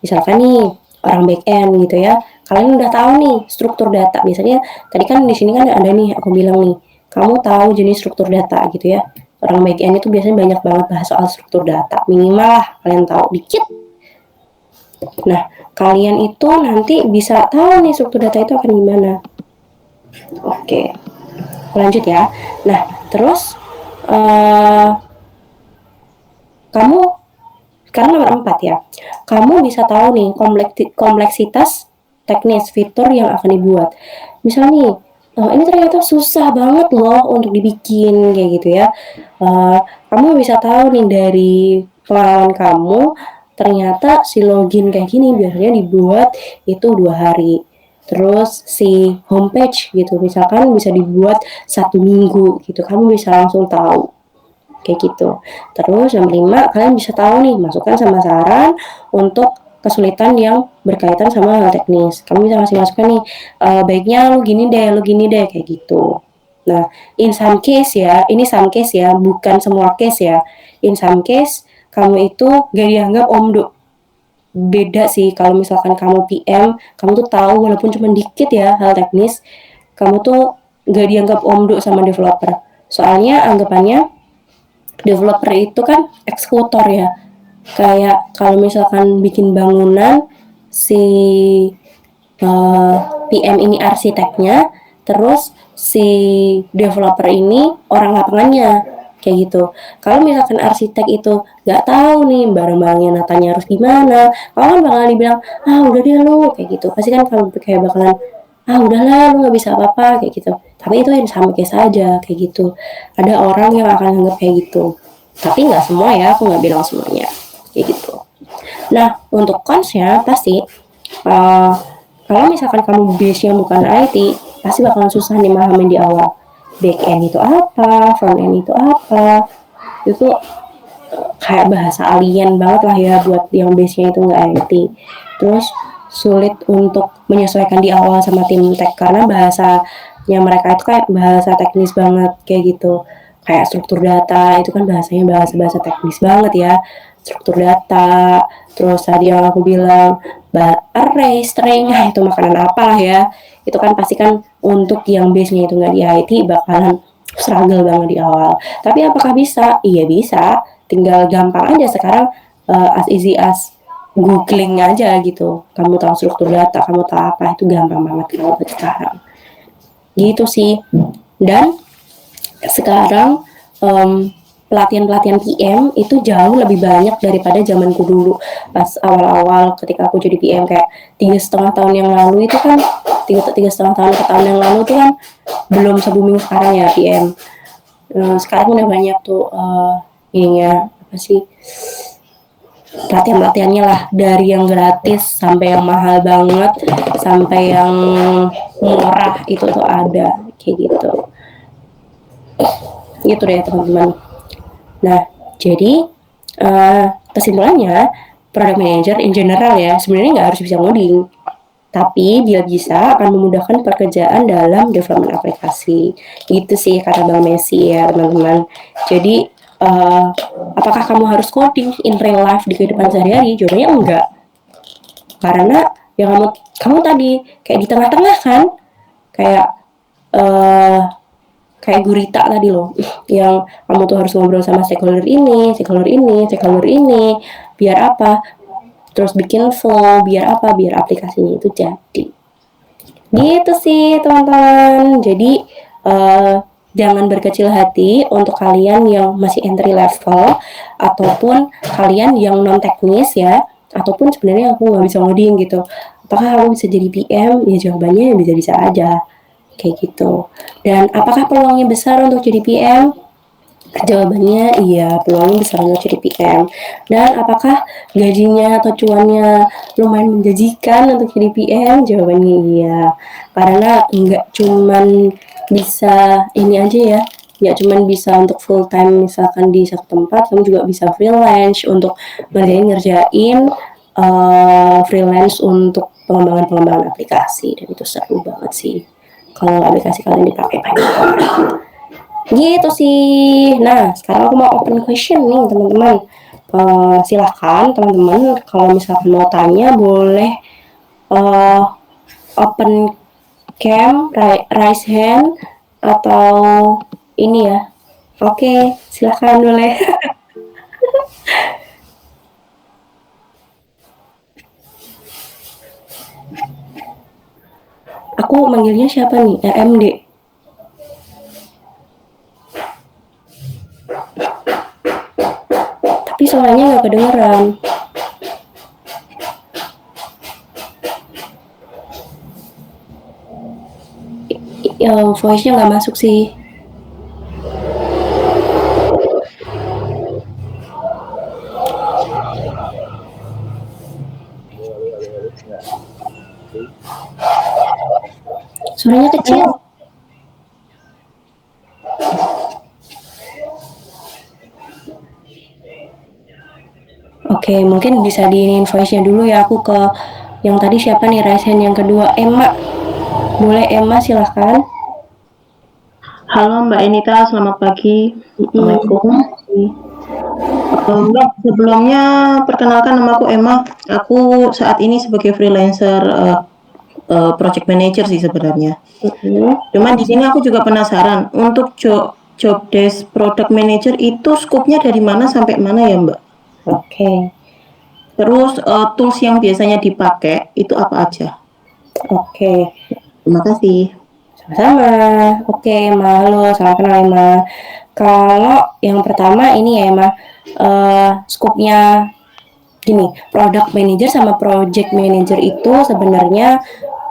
S1: misalkan nih orang back end gitu ya, kalian udah tahu nih struktur data. Biasanya tadi kan di sini kan ada nih aku bilang nih, kamu tahu jenis struktur data gitu ya. Orang back end itu biasanya banyak banget bahas soal struktur data, minimal lah kalian tahu dikit. Nah kalian itu nanti bisa tahu nih struktur data itu akan gimana. Oke, lanjut ya. Nah terus kamu sekarang nomor 4 ya, kamu bisa tahu nih kompleksitas teknis fitur yang akan dibuat. Misalnya nih, ini ternyata susah banget loh untuk dibikin kayak gitu ya. Kamu bisa tahu nih dari pengalaman kamu, ternyata si login kayak gini biasanya dibuat itu 2 hari. Terus si homepage gitu, misalkan bisa dibuat 1 minggu gitu, kamu bisa langsung tahu kayak gitu. Terus yang kelima, kalian bisa tahu nih masukan sama saran untuk kesulitan yang berkaitan sama hal teknis. Kamu bisa kasih masukan nih, baiknya lu gini deh kayak gitu. Nah, in some case ya, ini some case ya, bukan semua case ya. In some case, kamu itu gak dianggap omdo. Beda sih kalau misalkan kamu PM, kamu tuh tahu walaupun cuma dikit ya hal teknis, kamu tuh gak dianggap omdo sama developer. Soalnya anggapannya developer itu kan eksekutor ya. Kayak kalau misalkan bikin bangunan, si PM ini arsiteknya, terus si developer ini orang lapangannya kayak gitu. Kalau misalkan arsitek itu nggak tahu nih barang-barangnya natanya harus gimana, kalau kan bakalan dibilang udah deh lu kayak gitu. Pasti kan kalau kayak bakalan udahlah lu nggak bisa apa-apa kayak gitu. Tapi itu yang sama kayak saja kayak gitu. Ada orang yang akan anggap kayak gitu. Tapi nggak semua ya, aku nggak bilang semuanya kayak gitu. Nah, untuk consnya pasti kalau misalkan kamu base-nya bukan IT, pasti bakalan susah nih mahamin di awal. Back end itu apa, front end itu apa. Itu kayak bahasa alien banget lah ya buat yang base-nya itu nggak IT. Terus sulit untuk menyesuaikan di awal sama tim tech karena bahasanya mereka itu kayak bahasa teknis banget kayak gitu. Kayak struktur data itu kan bahasanya bahasa teknis banget ya. Struktur data, terus tadi yang aku bilang array, string, itu makanan apa lah ya. Itu kan pasti kan untuk yang base-nya itu nggak di IT bakalan struggle banget di awal. Tapi apakah bisa? Iya bisa. Tinggal gampang aja sekarang, as easy as googling aja gitu. Kamu tahu struktur data, kamu tahu apa, itu gampang banget kalau sekarang. Gitu sih. Dan sekarang pelatihan-pelatihan PM itu jauh lebih banyak daripada zamanku dulu. Pas awal-awal ketika aku jadi PM kayak 3,5 tahun yang lalu itu kan 3,5 tahun ke tahun yang lalu itu kan belum se-booming sekarang ya PM. Sekarang udah banyak tuh ininya apa sih, pelatihan-pelatihannya lah, dari yang gratis sampai yang mahal banget sampai yang murah itu tuh ada kayak gitu. Gitu deh teman-teman. Nah, jadi kesimpulannya product manager in general ya sebenarnya nggak harus bisa ngoding, tapi bila bisa akan memudahkan pekerjaan dalam development aplikasi. Gitu sih kata Bang Messi ya teman-teman. Jadi apakah kamu harus coding in real life di kehidupan sehari-hari? Jawabannya enggak. Karena yang kamu tadi kayak di tengah-tengah kan, kayak kayak gurita tadi loh, yang kamu tuh harus ngobrol sama stakeholder ini, biar apa? Terus bikin flow, biar apa? Biar aplikasinya itu jadi. Gitu sih teman-teman. Jadi jangan berkecil hati untuk kalian yang masih entry level ataupun kalian yang non teknis ya, ataupun sebenarnya aku nggak bisa ngoding gitu. Apakah aku bisa jadi PM? Ya jawabannya bisa-bisa aja kayak gitu. Dan apakah peluangnya besar untuk jadi PM? Jawabannya iya, peluangnya besar untuk jadi PM. Dan apakah gajinya atau cuannya lumayan menjanjikan untuk jadi PM? Jawabannya iya. Karena nggak cuman bisa ini aja ya, nggak cuman bisa untuk full time misalkan di satu tempat, kamu juga bisa freelance untuk ngerjain freelance untuk pengembangan aplikasi, dan itu seru banget sih kalau aplikasi kalian dipakai banyak orang. Gitu sih. Nah, sekarang aku mau open question nih teman-teman. Silahkan teman-teman kalau misalkan mau tanya boleh open cam, raise hand, atau ini ya. Oke, silahkan boleh. Aku manggilnya siapa nih? RMD. Tapi suaranya nggak kedengeran. Voice-nya nggak masuk sih. Suaranya kecil. Oke, mungkin bisa diinin voice-nya dulu ya. Aku ke yang tadi siapa nih, raise hand yang kedua, Emma. Boleh Emma, silahkan.
S5: Halo Mbak Enita, selamat pagi. Assalamualaikum. Mbak, sebelumnya perkenalkan nama aku Emma. Aku saat ini sebagai freelancer project manager sih sebenarnya. Cuman di sini aku juga penasaran untuk job desk product manager itu skopnya dari mana sampai mana ya Mbak?
S1: Oke.
S5: Terus tools yang biasanya dipakai itu apa aja?
S1: Oke.
S5: Terima kasih.
S1: Sama-sama. Oke, Emma. Halo, selamat kenal Emma. Kalau yang pertama ini ya Emma, skupnya gini, product manager sama project manager itu sebenarnya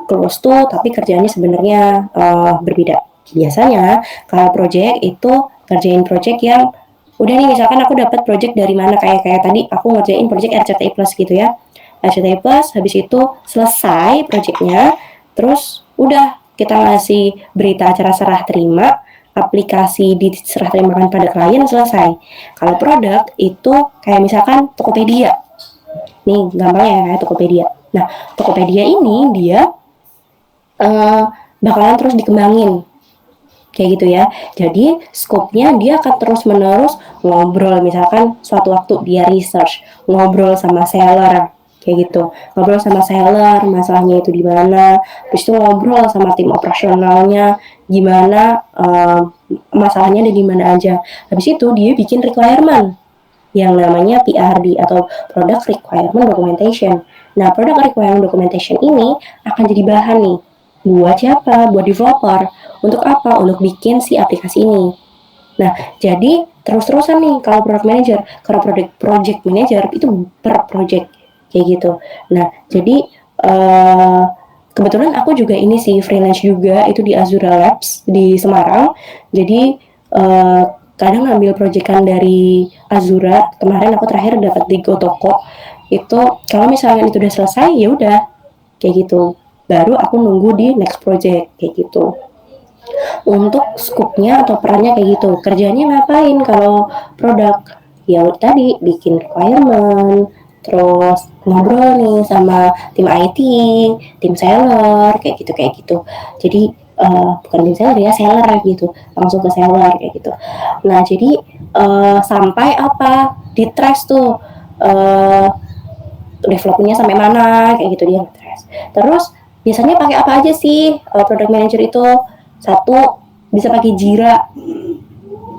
S1: close tuh, tapi kerjaannya sebenarnya berbeda. Biasanya kalau project itu kerjain project yang udah nih, misalkan aku dapat project dari mana, kayak tadi aku ngerjain project RCTI Plus gitu ya. RCTI Plus, habis itu selesai projectnya, terus udah kita ngasih berita acara serah terima, aplikasi diserah terimakan pada klien, selesai. Kalau produk itu kayak misalkan Tokopedia. Nih gampang ya, kayak Tokopedia. Nah, Tokopedia ini dia bakalan terus dikembangin kayak gitu ya. Jadi skopnya dia akan terus menerus ngobrol, misalkan suatu waktu dia research, ngobrol sama seller kayak gitu, ngobrol sama seller masalahnya itu di mana, terus itu ngobrol sama tim operasionalnya gimana, masalahnya ada di mana aja. Habis itu dia bikin requirement yang namanya PRD atau Product Requirement Documentation. Nah, Product Requirement Documentation ini akan jadi bahan nih buat siapa? Buat developer. Untuk apa? Untuk bikin si aplikasi ini. Nah, jadi terus-terusan nih kalau product manager, kalau project manager itu per project kayak gitu. Nah, jadi kebetulan aku juga ini sih freelance juga, itu di Azura Labs di Semarang. Jadi kadang ngambil proyekan dari Azura. Kemarin aku terakhir dapat di Gotoko. Itu kalau misalnya itu udah selesai ya udah kayak gitu. Baru aku nunggu di next project kayak gitu. Untuk skupnya atau perannya kayak gitu. Kerjanya ngapain kalau produk? Ya tadi bikin requirement, terus ngobrol nih sama tim IT, tim seller kayak gitu. Jadi bukan tim seller ya, seller gitu, langsung ke seller kayak gitu. Nah, jadi sampai apa? Di trace tuh developmentnya sampai mana kayak gitu dia nge-trace. Terus biasanya pakai apa aja sih product manager itu? Satu, bisa pakai Jira.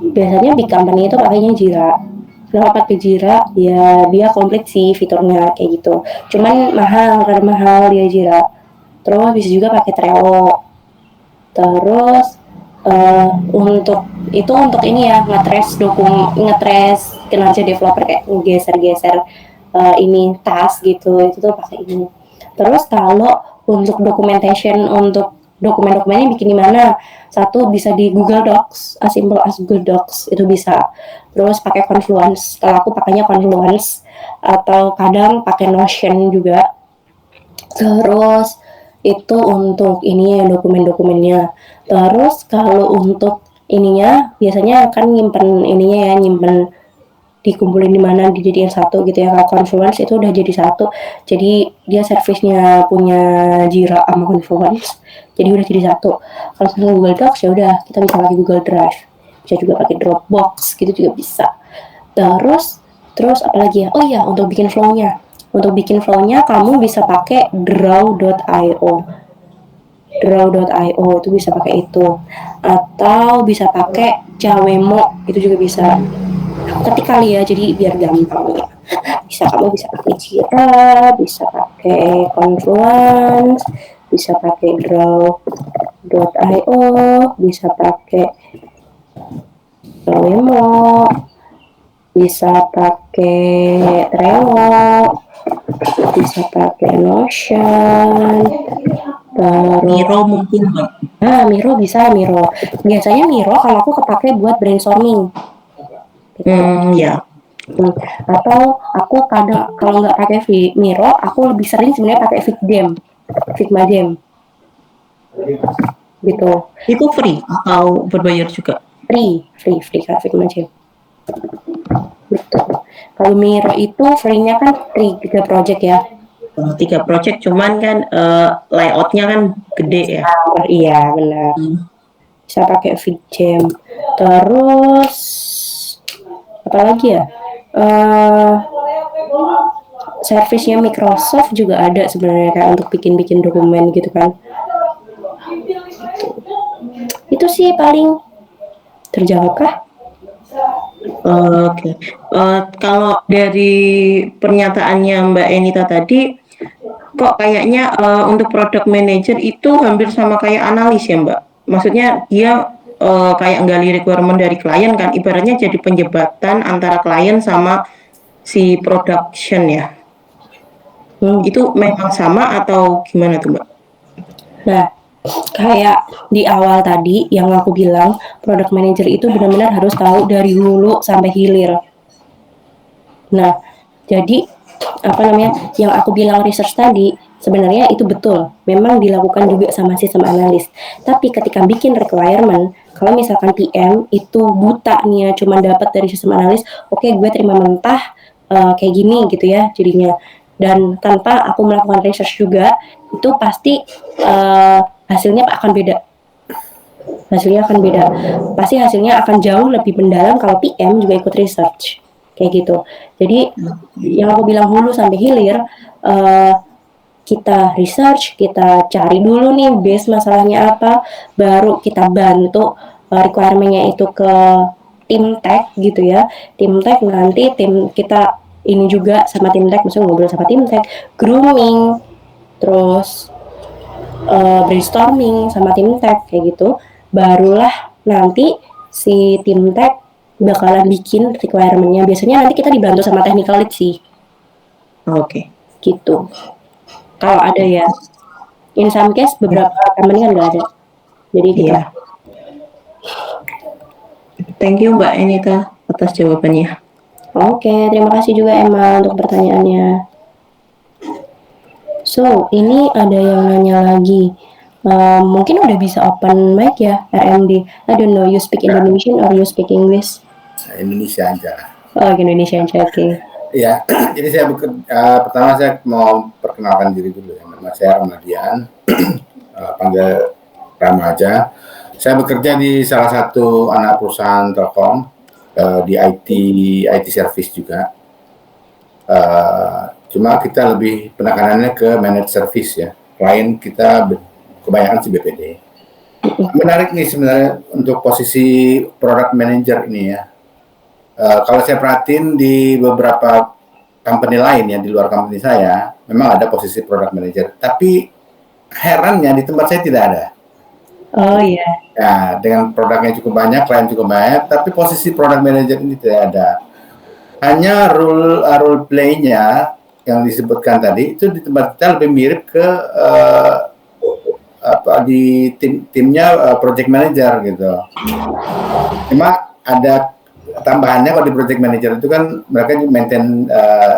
S1: Biasanya big company itu pakainya Jira. Kenapa pakai Jira? Ya dia komplit sih fiturnya kayak gitu. Cuman mahal, karena mahal dia Jira. Terus bisa juga pakai Trello. Terus untuk ini ya, ngetrace kinerja developer, kayak geser-geser ini task gitu, itu tuh pakai ini. Terus kalau untuk documentation, untuk dokumen-dokumennya bikin di mana? Satu, bisa di Google Docs, as simple as Google Docs itu bisa. Terus pakai Confluence, kalau aku pakainya Confluence, atau kadang pakai Notion juga. Terus itu untuk ini ya, dokumen-dokumennya. Terus kalau untuk ininya biasanya akan nyimpen ininya ya, nyimpen dikumpulin di mana, dijadiin satu gitu ya. Kalau Confluence itu udah jadi satu, jadi dia servisnya punya Jira sama Confluence, jadi udah jadi satu. Kalau misalnya Google Docs ya udah kita bisa pakai Google Drive, bisa juga pakai Dropbox gitu juga bisa. Terus apalagi ya, oh iya, untuk bikin flow-nya kamu bisa pakai draw.io itu bisa pakai itu, atau bisa pakai Jawemo itu juga bisa. Ketik kali ya, jadi biar gampang ya. Kamu bisa pakai Jira, bisa pakai Confluence, bisa pakai draw.io, bisa pakai Jawemo, bisa pakai Trello, bisa pakai Notion.
S5: Miro mungkin Mbak.
S1: Nah, Miro bisa, Miro. Biasanya Miro kalau aku kepake buat brainstorming.
S5: Ya.
S1: Atau aku kadang kalau nggak pakai Miro, aku lebih sering sebenarnya pakai Figma Jam. gitu.
S5: Itu free atau berbayar juga?
S1: Free Kak Figma Jam. Betul. Kalau Miro itu free-nya kan 3 project ya.
S5: 3 project, cuman kan layoutnya kan gede ya.
S1: Iya benar. Bisa pakai Figma. Terus apa lagi ya? Servisnya Microsoft juga ada sebenarnya kayak untuk bikin dokumen gitu kan. Itu sih paling. Terjawabkah?
S5: Oke. Kalau dari pernyataannya Mbak Enita tadi, kok kayaknya untuk product manager itu hampir sama kayak analis ya Mbak? Maksudnya dia kayak gali requirement dari klien kan, ibaratnya jadi penjembatan antara klien sama si production ya. Itu memang sama atau gimana tuh Mbak?
S1: Nah, kayak di awal tadi yang aku bilang, product manager itu benar-benar harus tahu dari hulu sampai hilir. Nah, jadi apa namanya? Yang aku bilang research tadi sebenarnya itu betul, memang dilakukan juga sama sistem analis. Tapi ketika bikin requirement, kalau misalkan PM itu buta nih ya, cuma dapat dari sistem analis, oke gue terima mentah kayak gini gitu ya jadinya. Dan tanpa aku melakukan research juga, itu pasti hasilnya akan beda. Pasti hasilnya akan jauh lebih mendalam kalau PM juga ikut research kayak gitu. Jadi yang aku bilang hulu sampai hilir, kita research, kita cari dulu nih base masalahnya apa, baru kita bantu requirement-nya itu ke tim tech gitu ya. Tim tech nanti tim kita ini juga sama tim tech, maksudnya ngobrol sama tim tech, grooming, terus brainstorming sama tim tech kayak gitu, barulah nanti si tim tech bakalan bikin requirement-nya. Biasanya nanti kita dibantu sama technical lead sih.
S5: Oke.
S1: Gitu. Kalau ada ya. In some case beberapa company kan nggak ada. Jadi kita.
S5: Thank you Mbak Enita atas jawabannya.
S1: Oke, terima kasih juga Emma untuk pertanyaannya. So, ini ada yang nanya lagi. Mungkin udah bisa open mic ya, RMD. I don't know, you speak Indonesian or you speak English?
S6: Indonesia aja.
S1: Oh, Indonesia aja, oke.
S6: Iya, jadi saya pertama saya mau perkenalkan diri dulu ya. Nama saya Ramadian, panggil Rama aja. Saya bekerja di salah satu anak perusahaan Telkom, di IT service juga. Cuma kita lebih penekanannya ke managed service ya. Klien kita kebanyakan si BPD. Menarik nih sebenarnya untuk posisi product manager ini ya. Kalau saya perhatiin di beberapa company lain ya, di luar company saya, memang ada posisi product manager. Tapi herannya di tempat saya tidak ada.
S1: Oh iya.
S6: Ya, dengan produknya cukup banyak, klien cukup banyak, tapi posisi product manager ini tidak ada. Hanya role play-nya yang disebutkan tadi itu di tempat kita lebih mirip ke di timnya project manager gitu. Cuma ada tambahannya kalau di project manager itu kan mereka maintain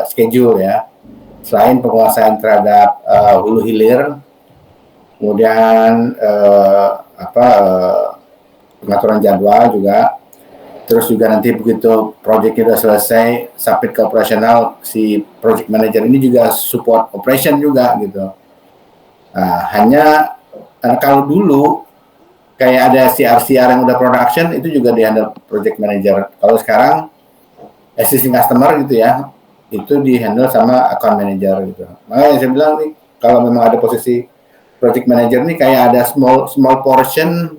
S6: schedule ya. Selain penguasaan terhadap hulu hilir, kemudian pengaturan jadwal juga. Terus juga nanti begitu proyeknya sudah selesai, submit ke operasional, si project manager ini juga support operation juga gitu. Nah, hanya kalau dulu kayak ada CR yang udah production itu juga di-handle project manager. Kalau sekarang existing customer gitu ya, itu di-handle sama account manager gitu. Makanya saya bilang nih, kalau memang ada posisi project manager nih kayak ada small portion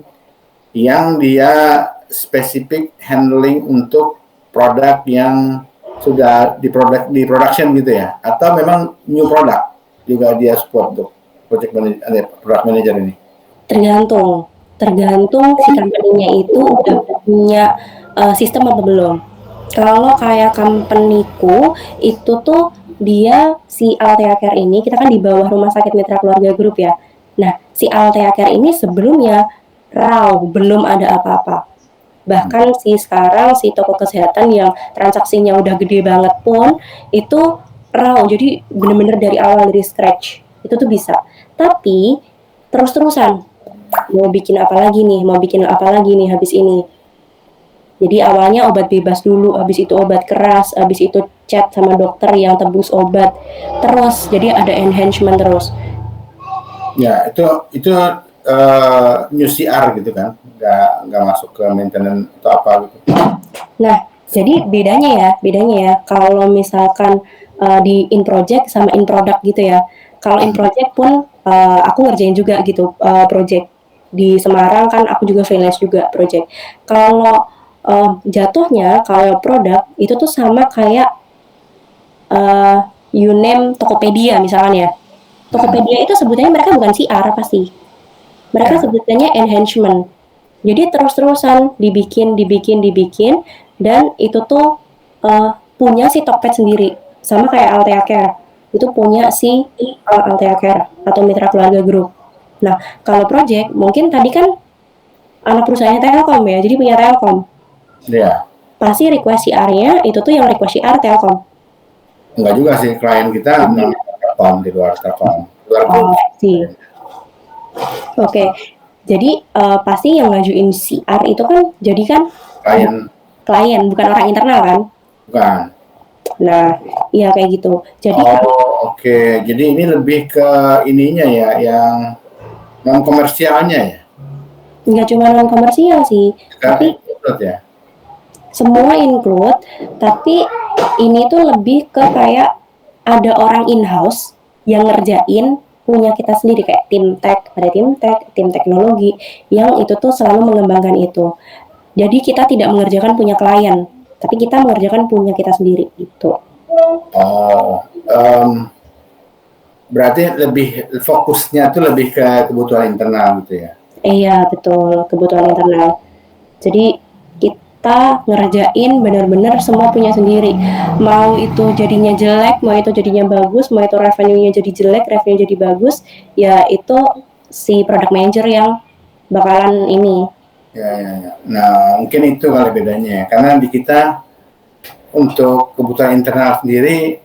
S6: yang dia spesifik handling untuk produk yang sudah di production gitu ya, atau memang new product juga dia support untuk product manager ini?
S1: Tergantung si company-nya itu udah punya sistem apa belum. Kalau kayak company-ku itu tuh dia si Althea Care ini, kita kan di bawah Rumah Sakit Mitra Keluarga Group ya. Nah, si Althea Care ini sebelumnya raw, belum ada apa-apa. Bahkan sekarang si toko kesehatan yang transaksinya udah gede banget pun itu raw, jadi bener-bener dari awal, dari scratch itu tuh bisa. Tapi terus-terusan mau bikin apa lagi nih habis ini. Jadi awalnya obat bebas dulu, habis itu obat keras, habis itu chat sama dokter yang tebus obat. Terus jadi ada enhancement terus.
S6: Ya, itu new CR gitu kan, nggak masuk ke maintenance atau apa gitu.
S1: Nah, jadi bedanya ya, kalau misalkan di in project sama in product gitu ya. Kalau in project pun aku ngerjain juga gitu project di Semarang kan aku juga freelance juga project. Kalau jatuhnya kalau produk itu tuh sama kayak you name Tokopedia misalkan ya. Tokopedia itu sebutannya mereka bukan CR pasti. Mereka sebutannya enhancement. Jadi terus-terusan dibikin dan itu tuh punya si Tokped sendiri. Sama kayak Altea Care. Itu punya si Altea Care atau Mitra Keluarga Group. Nah, kalau project mungkin tadi kan anak perusahaannya Telkom ya, jadi punya Telkom.
S6: Iya.
S1: Pasti request CR-nya itu tuh yang request CR Telkom.
S6: Enggak juga sih, klien kita Telkom, di luar Telkom.
S1: Sih. Oke. Jadi pasti yang ngajuin CR itu kan jadi kan klien bukan orang internal kan?
S6: Bukan.
S1: Nah, iya kayak gitu. Jadi
S6: oke. Jadi ini lebih ke ininya ya, yang non komersialnya ya.
S1: Nggak cuma non komersial sih, tapi
S6: ya.
S1: Semua include, tapi ini tuh lebih ke kayak ada orang in-house yang ngerjain punya kita sendiri kayak tim tech, ada tim teknologi yang itu tuh selalu mengembangkan itu. Jadi kita tidak mengerjakan punya klien, tapi kita mengerjakan punya kita sendiri itu.
S6: Berarti lebih fokusnya tuh lebih ke kebutuhan internal gitu ya?
S1: Iya betul, kebutuhan internal. Jadi kita ngerjain bener-bener semua punya sendiri. Mau itu jadinya jelek, mau itu jadinya bagus, mau itu revenue-nya jadi jelek, revenue jadi bagus, ya itu si product manager yang bakalan ini.
S6: Ya. Nah, mungkin itu kali bedanya ya. Karena di kita untuk kebutuhan internal sendiri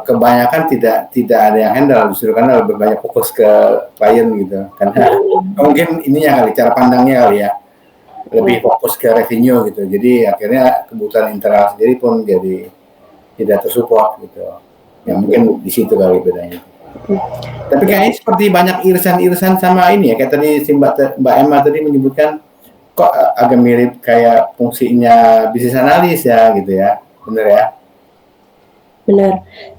S6: kebanyakan tidak ada yang handle, justru karena lebih banyak fokus ke klien gitu. Karena mungkin ininya kali, cara pandangnya kali ya. Lebih fokus ke revenue gitu, jadi akhirnya kebutuhan internal sendiri pun jadi tidak tersupport gitu. Ya mungkin di situ kali bedanya. Tapi kayaknya seperti banyak irisan sama ini ya, kayak tadi si Mbak Emma tadi menyebutkan kok agak mirip kayak fungsinya bisnis analis ya gitu ya, bener ya?
S1: Bener.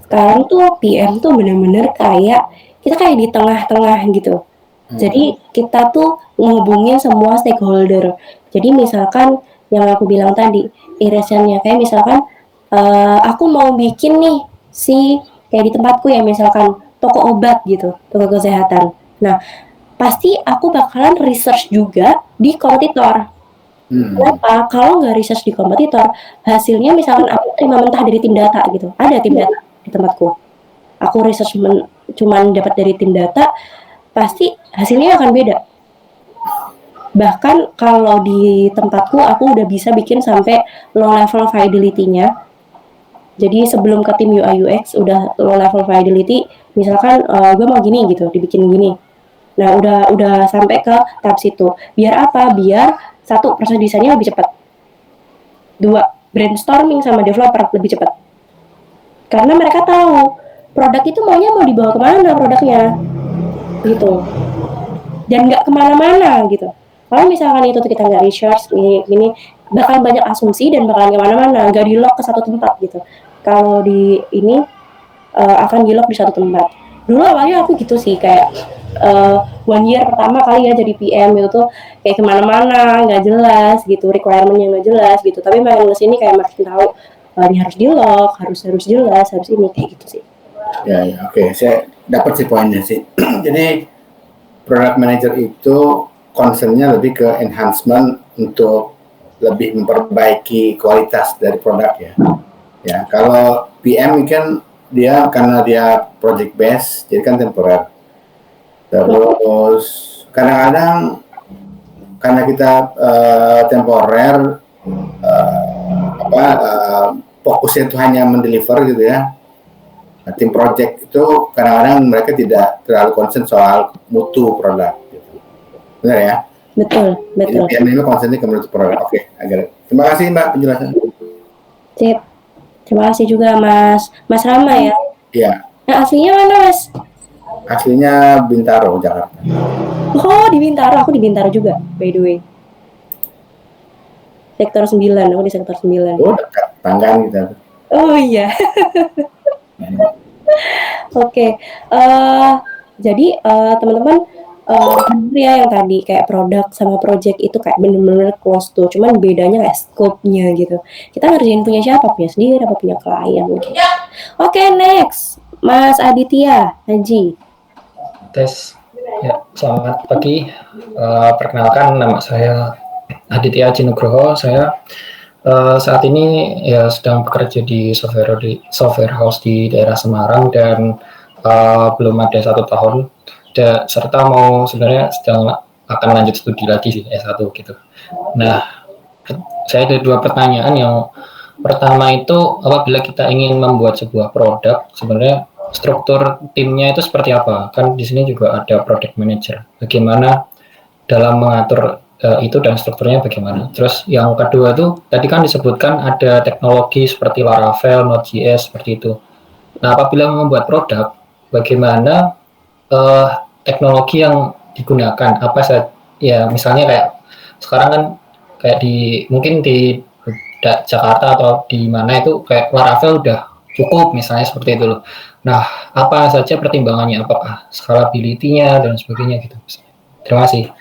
S1: Sekarang tuh PM tuh bener-bener kayak kita kayak di tengah-tengah gitu. Jadi kita tuh ngehubungin semua stakeholder. Jadi misalkan yang aku bilang tadi, irisannya kayak misalkan aku mau bikin nih kayak di tempatku ya misalkan toko obat gitu, toko kesehatan. Nah, pasti aku bakalan research juga di kompetitor. Kenapa? Kalau nggak research di kompetitor, hasilnya misalkan aku terima mentah dari tim data gitu. Ada tim data di tempatku. Aku research cuman dapat dari tim data, pasti hasilnya akan beda. Bahkan kalau di tempatku aku udah bisa bikin sampai low level viability-nya. Jadi sebelum ke tim UI UX udah low level viability, misalkan gue mau gini gitu, dibikin gini. Nah, udah sampai ke tahap situ. Biar apa? Biar satu, proses desainnya lebih cepat. Dua, brainstorming sama developer lebih cepat. Karena mereka tahu produk itu maunya mau dibawa kemana produknya. Gitu, dan nggak kemana-mana gitu. Kalau misalkan itu kita nggak research ini bakal banyak asumsi dan bakal kemana-mana, nggak di lock ke satu tempat gitu. Kalau di ini akan di lock di satu tempat. Dulu awalnya aku gitu sih, kayak 1 year pertama kali ya jadi PM itu tuh kayak kemana-mana nggak jelas gitu, requirementnya nggak jelas gitu. Tapi makin kesini kayak makin tahu ini harus di lock, harus jelas, harus ini kayak gitu sih.
S6: Ya, oke. Saya dapat sih poinnya sih. Jadi product manager itu concernnya lebih ke enhancement untuk lebih memperbaiki kualitas dari produk ya. Ya, kalau PM kan dia karena dia project based, jadi kan temporer. Terus kadang-kadang karena kita temporer fokusnya itu hanya mendeliver gitu ya. Nah, tim project itu kadang-kadang mereka tidak terlalu concern soal mutu produk gitu. Benar ya?
S1: Betul, betul.
S6: Jadi PM itu konsennya ke produk. Oke, agar. Terima kasih Mbak penjelasan.
S1: Sip. Terima kasih juga Mas Rama ya.
S6: Iya,
S1: Nah, aslinya mana Mas?
S6: aslinya Bintaro, Jakarta.
S1: Oh, di Bintaro. Aku di Bintaro juga, by the way. Sektor 9, aku di sektor 9.
S6: Oh, dekat tanggaan kita.
S1: Oh iya. Oke. Jadi teman-teman bener ya yang tadi kayak produk sama project itu kayak bener-bener close tuh. Cuman bedanya kayak scope-nya gitu. Kita ngerjain punya siapa? Punya sendiri apa punya klien gitu. Oke, next. Mas Aditya Haji.
S7: Tes. Ya, selamat pagi. Perkenalkan, nama saya Aditya Haji Nugroho. Saya saat ini ya sedang bekerja di software house di daerah Semarang dan belum ada 1 tahun. Serta mau sebenarnya sedang akan lanjut studi lagi sih S1 gitu. Nah, saya ada 2 pertanyaan. Yang pertama itu, apabila kita ingin membuat sebuah produk, sebenarnya struktur timnya itu seperti apa? Kan di sini juga ada project manager. Bagaimana dalam mengatur itu dan strukturnya bagaimana? Terus yang kedua itu tadi kan disebutkan ada teknologi seperti Laravel, Node.js seperti itu. Nah, apabila membuat produk, bagaimana teknologi yang digunakan? Apa saja? Ya, misalnya kayak sekarang kan kayak mungkin di Jakarta atau di mana itu kayak Laravel udah cukup misalnya seperti itu loh. Nah, apa saja pertimbangannya? Apakah scalability-nya dan sebagainya gitu. Terima kasih.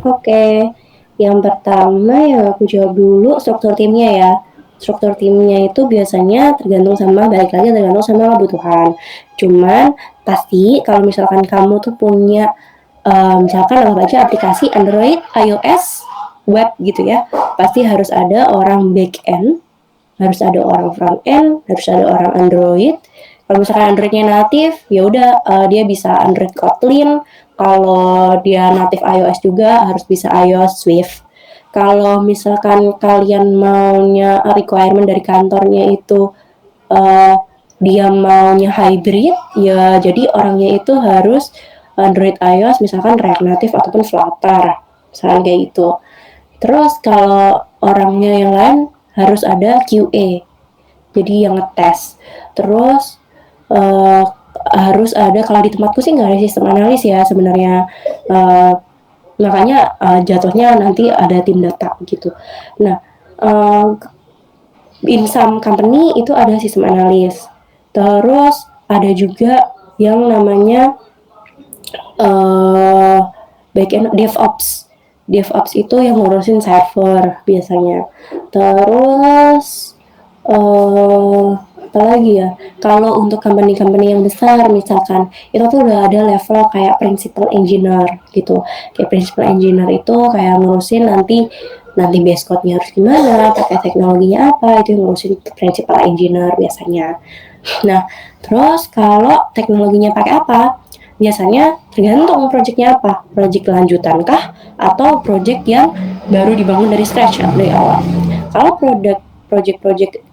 S1: Oke. Yang pertama yang aku jawab dulu struktur timnya ya. Struktur timnya itu biasanya tergantung sama kebutuhan. Cuman pasti kalau misalkan kamu tuh punya misalkan anggap aja aplikasi Android, iOS, web gitu ya, pasti harus ada orang back end, harus ada orang front end, harus ada orang Android. Kalau misalkan Androidnya native, ya udah dia bisa Android Kotlin. Kalau dia native iOS juga harus bisa iOS Swift. Kalau misalkan kalian maunya requirement dari kantornya itu dia maunya hybrid, ya jadi orangnya itu harus Android iOS misalkan React Native ataupun Flutter, misalkan kayak gitu. Terus kalau orangnya yang lain harus ada QA, jadi yang ngetes. Terus harus ada, kalau di tempatku sih nggak ada sistem analis ya sebenarnya, makanya jatuhnya nanti ada tim data gitu. Nah, in some company itu ada sistem analis. Terus ada juga yang namanya backend DevOps. DevOps itu yang ngurusin server biasanya. Terus apa lagi ya? Kalau untuk company-company yang besar misalkan, itu tuh udah ada level kayak principal engineer gitu. Kayak principal engineer itu kayak ngurusin nanti base code-nya harus gimana, pakai teknologinya apa, itu yang ngurusin principal engineer biasanya. Nah, terus kalau teknologinya pakai apa? Biasanya tergantung projectnya apa. Project lanjutan kah atau project yang baru dibangun dari scratch dari awal. Kalau project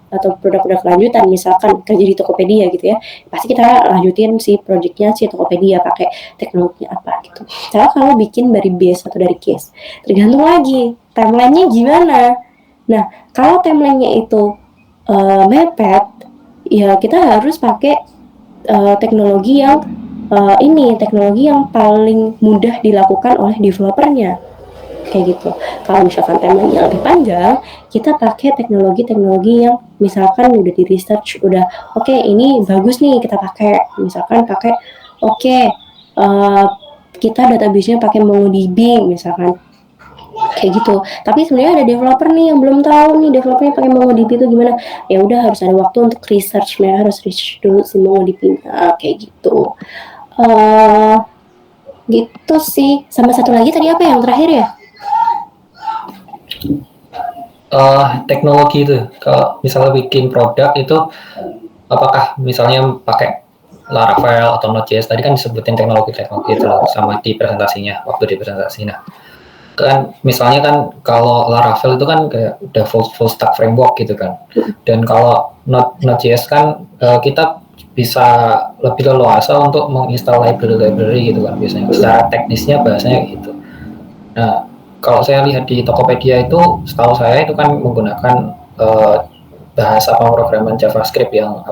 S1: atau produk-produk lanjutan, misalkan kerja di Tokopedia gitu ya, pasti kita lanjutin si projectnya si Tokopedia pakai teknologi apa gitu. Kalau bikin dari base atau dari case, tergantung lagi timelinenya gimana. Nah, kalau timelinenya itu mepet, ya kita harus pakai teknologi yang teknologi yang paling mudah dilakukan oleh developernya. Kayak gitu. Kalau misalkan temanya lebih panjang, kita pakai teknologi-teknologi yang misalkan udah di research, udah oke, ini bagus nih kita pakai. Misalkan pakai kita database-nya pakai MongoDB misalkan. Kayak gitu. Tapi sebenarnya ada developer nih yang belum tahu nih developernya pakai MongoDB itu gimana. Ya udah harus ada waktu untuk research, harus research dulu si MongoDB. Kayak gitu. Gitu sih. Sama satu lagi tadi apa yang terakhir ya?
S7: Teknologi itu, kalau misalnya bikin produk itu, apakah misalnya pakai Laravel atau Node.js? Tadi kan disebutin teknologi-teknologi itu sama di presentasinya, waktu di presentasi. Nah, kan misalnya kan kalau Laravel itu kan kayak udah full stack framework gitu kan, dan kalau Node.js kan kita bisa lebih leluasa untuk menginstal library gitu kan biasanya. Secara teknisnya bahasanya gitu. Nah, kalau saya lihat di Tokopedia itu, setahu saya itu kan menggunakan bahasa pemrograman JavaScript yang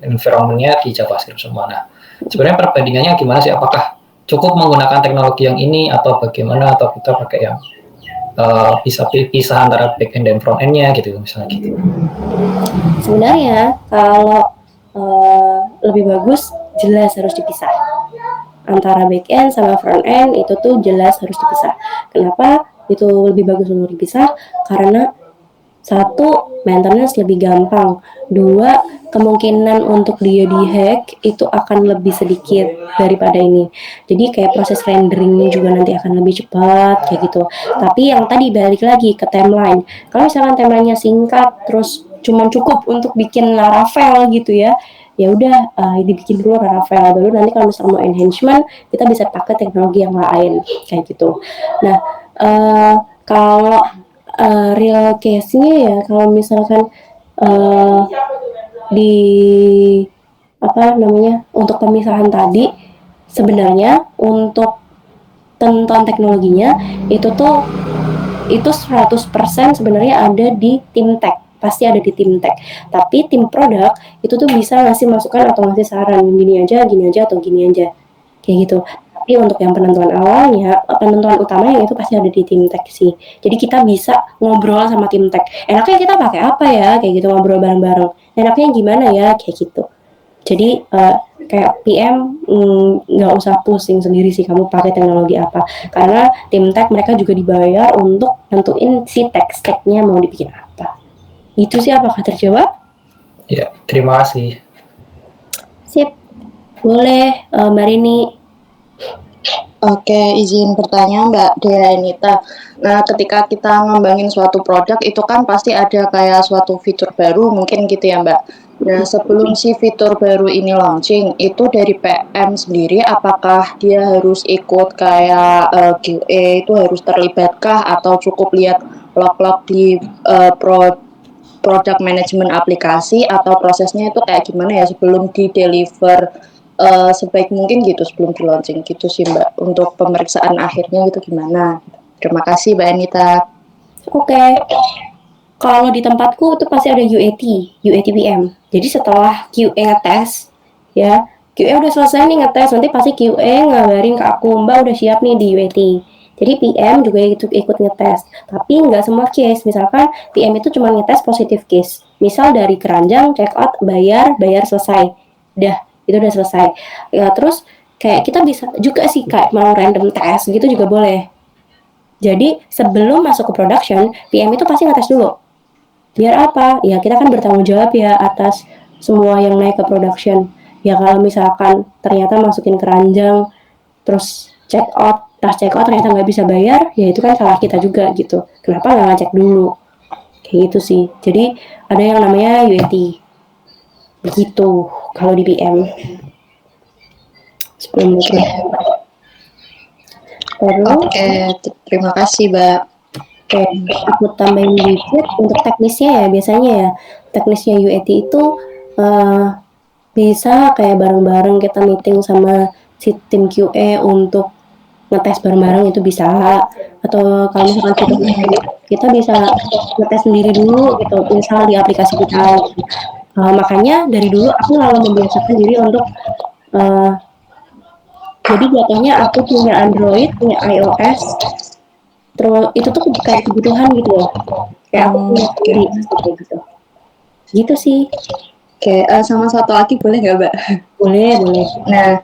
S7: environment-nya di JavaScript semua. Nah, sebenarnya perbandingannya gimana sih? Apakah cukup menggunakan teknologi yang ini atau bagaimana, atau kita pakai yang bisa pisah antara back end dan front end-nya gitu misalnya gitu.
S1: Sebenarnya kalau lebih bagus jelas harus dipisah. Antara back end sama front end itu tuh jelas harus dipisah. Kenapa itu lebih bagus untuk dipisah? Karena satu, maintenance lebih gampang. Dua, kemungkinan untuk dia dihack itu akan lebih sedikit daripada ini. Jadi kayak proses renderingnya juga nanti akan lebih cepat kayak gitu. Tapi yang tadi balik lagi ke timeline. Kalau misalkan timelinenya singkat, terus cuman cukup untuk bikin Laravel gitu ya, ya udah dibikin dulu Laravel, baru nanti kalau misalnya mau enhancement kita bisa pakai teknologi yang lain kayak gitu. Nah, kalau real case-nya ya, kalau misalkan di apa namanya, untuk pemisahan tadi, sebenarnya untuk tentang teknologinya itu tuh itu 100% sebenarnya ada di tim tech, pasti ada di tim tech. Tapi tim produk itu tuh bisa ngasih masukan atau ngasih saran, gini aja atau gini aja kayak gitu. Tapi untuk yang penentuan awalnya, penentuan utamanya itu pasti ada di tim tech sih. Jadi kita bisa ngobrol sama tim tech, enaknya kita pakai apa ya, kayak gitu, ngobrol bareng-bareng, enaknya gimana ya, kayak gitu. Jadi kayak PM nggak usah pusing sendiri sih kamu pakai teknologi apa, karena tim tech mereka juga dibayar untuk nentuin si tech stack-nya mau dibikin apa. Itu sih, apakah terjawab?
S7: Ya, terima kasih.
S1: Sip, boleh Mbak Rini.
S4: Oke, izin bertanya Mbak Deanita. Nah, ketika kita ngembangin suatu produk itu kan pasti ada kayak suatu fitur baru mungkin gitu ya Mbak. Nah, sebelum si fitur baru ini launching, itu dari PM sendiri apakah dia harus ikut kayak QA, itu harus terlibatkah atau cukup lihat log-log di product management aplikasi, atau prosesnya itu kayak gimana ya sebelum di deliver sebaik mungkin gitu sebelum di launching gitu sih Mbak, untuk pemeriksaan akhirnya gitu gimana. Terima kasih Mbak Anita.
S1: Oke. Kalau di tempatku itu pasti ada UAT PM. Jadi setelah QA ngetes, ya, QA udah selesai nih ngetes, nanti pasti QA ngabarin ke aku, Mbak udah siap nih di UAT. Jadi PM juga ikut ngetes, tapi nggak semua case. Misalkan PM itu cuma ngetes positif case. Misal dari keranjang, check out, bayar selesai. Itu udah selesai. Ya, terus kayak kita bisa juga sih kayak mau random test gitu juga boleh. Jadi sebelum masuk ke production, PM itu pasti ngetes dulu. Biar apa? Ya kita kan bertanggung jawab ya atas semua yang naik ke production. Ya kalau misalkan ternyata masukin keranjang, terus check out ternyata nggak bisa bayar, ya itu kan salah kita juga gitu. Kenapa nggak ngecek dulu? Kayak gitu sih. Jadi ada yang namanya UAT. Begitu kalau di PM. Sebelum itu.
S4: Oke, terima kasih Mbak.
S1: Oke, aku tambahin dikit untuk teknisnya ya. Biasanya ya teknisnya UAT itu bisa kayak bareng-bareng kita meeting sama si tim QA untuk ngetes bareng-bareng, itu bisa. Atau kalau misalkan kita bisa ngetes sendiri dulu gitu, misal di aplikasi kita. Makanya dari dulu aku selalu membiasakan diri untuk jadi jatuhnya aku punya Android, punya iOS, terus itu tuh kayak kebutuhan gitu loh, kayak aku punya sendiri gitu. Gitu sih.
S4: Oke, sama satu lagi boleh nggak Mbak?
S1: Boleh.
S4: Nah,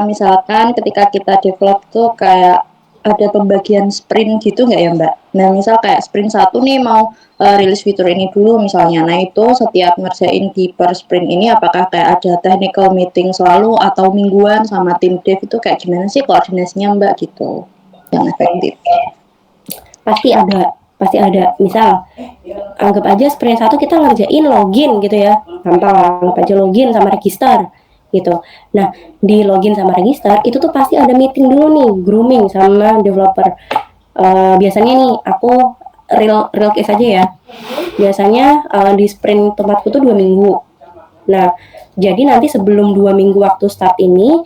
S4: misalkan ketika kita develop tuh kayak ada pembagian sprint gitu nggak ya Mbak? Nah, misal kayak sprint 1 nih mau rilis fitur ini dulu misalnya. Nah, itu setiap ngerjain di per sprint ini apakah kayak ada technical meeting selalu atau mingguan sama tim dev, itu kayak gimana sih koordinasinya Mbak gitu yang efektif?
S1: Pasti ada. Misal anggap aja sprint 1 kita ngerjain login gitu ya, gampang, anggap aja login sama register gitu. Nah, di login sama register itu tuh pasti ada meeting dulu nih, grooming sama developer. Biasanya nih aku real case aja ya. Biasanya di sprint tempatku tuh 2 minggu. Nah, jadi nanti sebelum 2 minggu waktu start ini,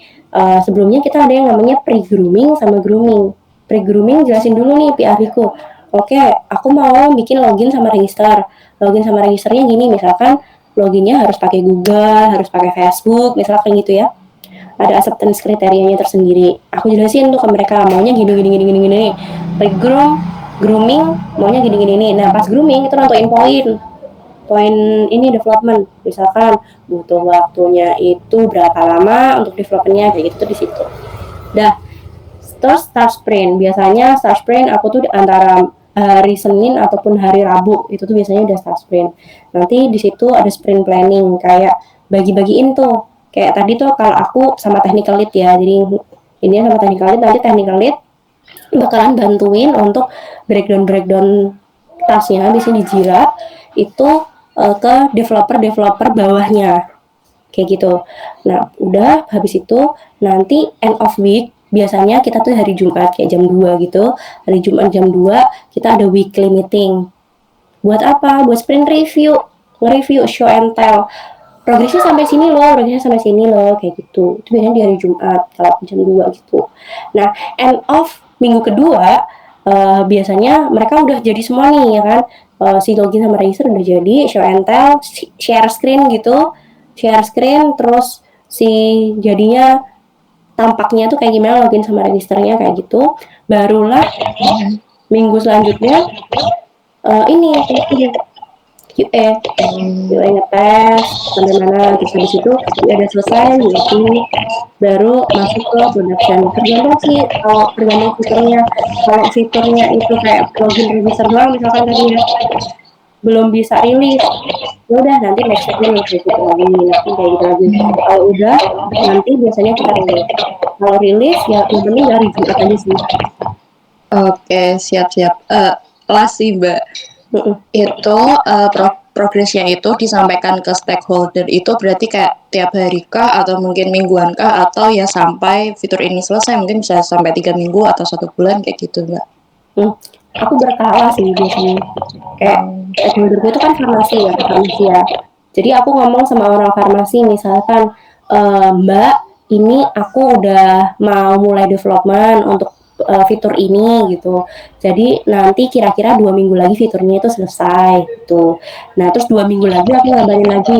S1: sebelumnya kita ada yang namanya pre-grooming sama grooming. Pre-grooming jelasin dulu nih PR-ku. Oke, aku mau bikin login sama register. Login sama registernya gini, misalkan loginnya harus pakai Google, harus pakai Facebook, misalkan gitu ya. Ada acceptance kriterianya tersendiri. Aku jelasin tuh ke mereka maunya gini. Grooming maunya gini. Nah, pas grooming itu nentuin poin ini development. Misalkan butuh waktunya itu berapa lama untuk developmentnya kayak gitu tuh di situ. Dah. Terus start sprint. Biasanya start sprint aku tuh antara hari Senin ataupun hari Rabu itu tuh biasanya udah start sprint. Nanti di situ ada sprint planning kayak bagi-bagiin tuh. Kayak tadi tuh kalau aku sama technical lead ya. Jadi ini sama technical lead, nanti technical lead bakalan bantuin untuk breakdown tasnya di sini Jira itu ke developer bawahnya. Kayak gitu. Nah, udah habis itu nanti end of week biasanya kita tuh hari Jumat kayak jam 2 gitu. Hari Jumat jam 2 kita ada weekly meeting. Buat apa? Buat sprint review. Nge-review, show and tell. Progresnya sampai sini loh, kayak gitu. Itu biasanya di hari Jumat, kalau jam 2 gitu. Nah, end of minggu kedua, biasanya mereka udah jadi semua nih, ya kan. Si login sama register udah jadi, show and tell, share screen gitu. Share screen, terus si jadinya tampaknya tuh kayak gimana login sama registernya kayak gitu. Barulah minggu selanjutnya ini QA ngetes sampai mana, terus habis itu QA udah selesai gitu baru masuk ke production. Tergantung sih kalau tergantung fiturnya. Kalau fiturnya itu kayak login register doang misalkan tadi ya belum bisa rilis, ya udah nanti next stepnya kayak gitu lagi, nanti kayak gitu lagi. Kalau udah nanti biasanya kita rilis. Kalau rilis ya yang penting dari Jumat aja sih.
S4: Oke, siap-siap. Last sih, Mbak. Itu progresnya itu disampaikan ke stakeholder itu berarti kayak tiap hari kah atau mungkin mingguan kah atau ya sampai fitur ini selesai mungkin bisa sampai 3 minggu atau 1 bulan kayak gitu, Mbak.
S1: Aku berkala sih biasanya. Kayak stakeholderku itu kan farmasi ya. Jadi aku ngomong sama orang farmasi misalkan, Mbak, ini aku udah mau mulai development untuk fitur ini gitu. Jadi nanti kira-kira 2 minggu lagi fiturnya itu selesai gitu. Nah terus 2 minggu lagi aku ngabarin lagi,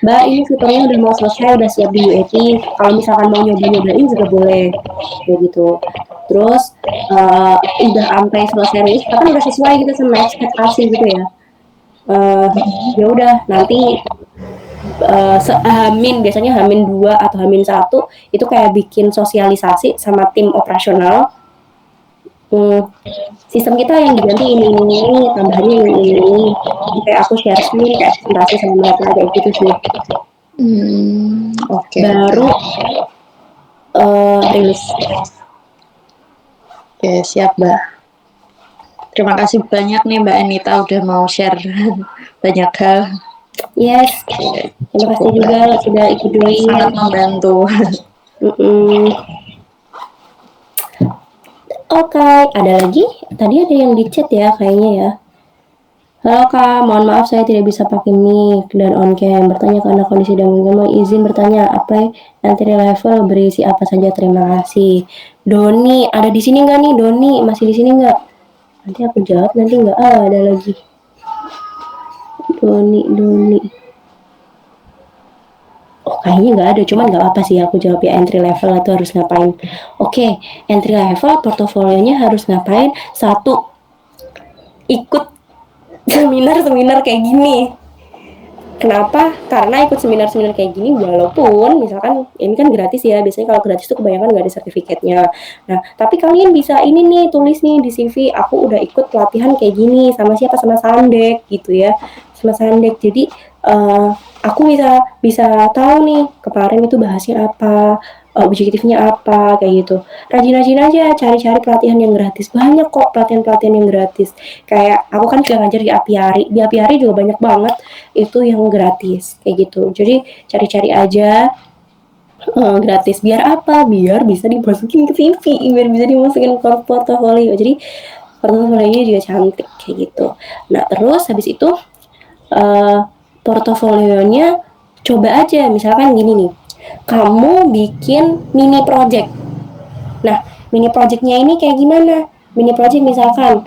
S1: Mbak ini fiturnya udah mau selesai, udah siap di UAT. Kalau misalkan mau nyobain juga boleh kayak gitu. Terus udah sampai selesai rilis, kan udah sesuai gitu sama ekspektasi gitu ya. Ya udah nanti biasanya Hamin 2 atau Hamin 1 itu kayak bikin sosialisasi sama tim operasional. Sistem kita yang diganti ini tambahannya ini. Kayak aku share screen kayak presentasi sama mereka kayak gitu sih.
S4: Oke.
S1: Baru rilis.
S4: Oke, siap, Mbak. Terima kasih banyak nih Mbak Anita udah mau share banyak hal.
S1: Yes, terima kasih juga sudah ikut join.
S4: Sangat membantu.
S1: Oke, ada lagi? Tadi ada yang di chat ya kayaknya ya. Halo Kak, mohon maaf saya tidak bisa pakai mic dan on cam. Bertanya karena kondisi dan mau izin bertanya apa entry level berisi apa saja. Terima kasih. Doni, ada di sini nggak nih Doni? Masih di sini nggak? Nanti aku jawab, nanti nggak ada lagi. Doni. Oh kayaknya nggak ada, cuman nggak apa sih aku jawab ya entry level itu harus ngapain. Oke, entry level portofolionya harus ngapain? 1, ikut seminar kayak gini. Kenapa? Karena ikut seminar kayak gini walaupun misalkan ini kan gratis ya, biasanya kalau gratis tuh kebanyakan nggak ada sertifikatnya. Nah, tapi kalian bisa ini nih tulis nih di CV aku udah ikut pelatihan kayak gini sama siapa, sama Sandek gitu ya, sama Sandek. Jadi aku bisa tahu nih kemarin itu bahasnya apa, objektifnya apa kayak gitu. Rajin-rajin aja cari-cari pelatihan yang gratis, banyak kok pelatihan yang gratis. Kayak aku kan juga ngajar di Apiari juga banyak banget itu yang gratis kayak gitu. Jadi cari-cari aja gratis. Biar apa? Biar bisa dimasukin ke CV, biar bisa dimasukin ke portofolio. Jadi portofolionya juga cantik kayak gitu. Nah terus habis itu portofolionya coba aja misalkan gini nih, kamu bikin mini project. Nah, mini projectnya ini kayak gimana. Mini project misalkan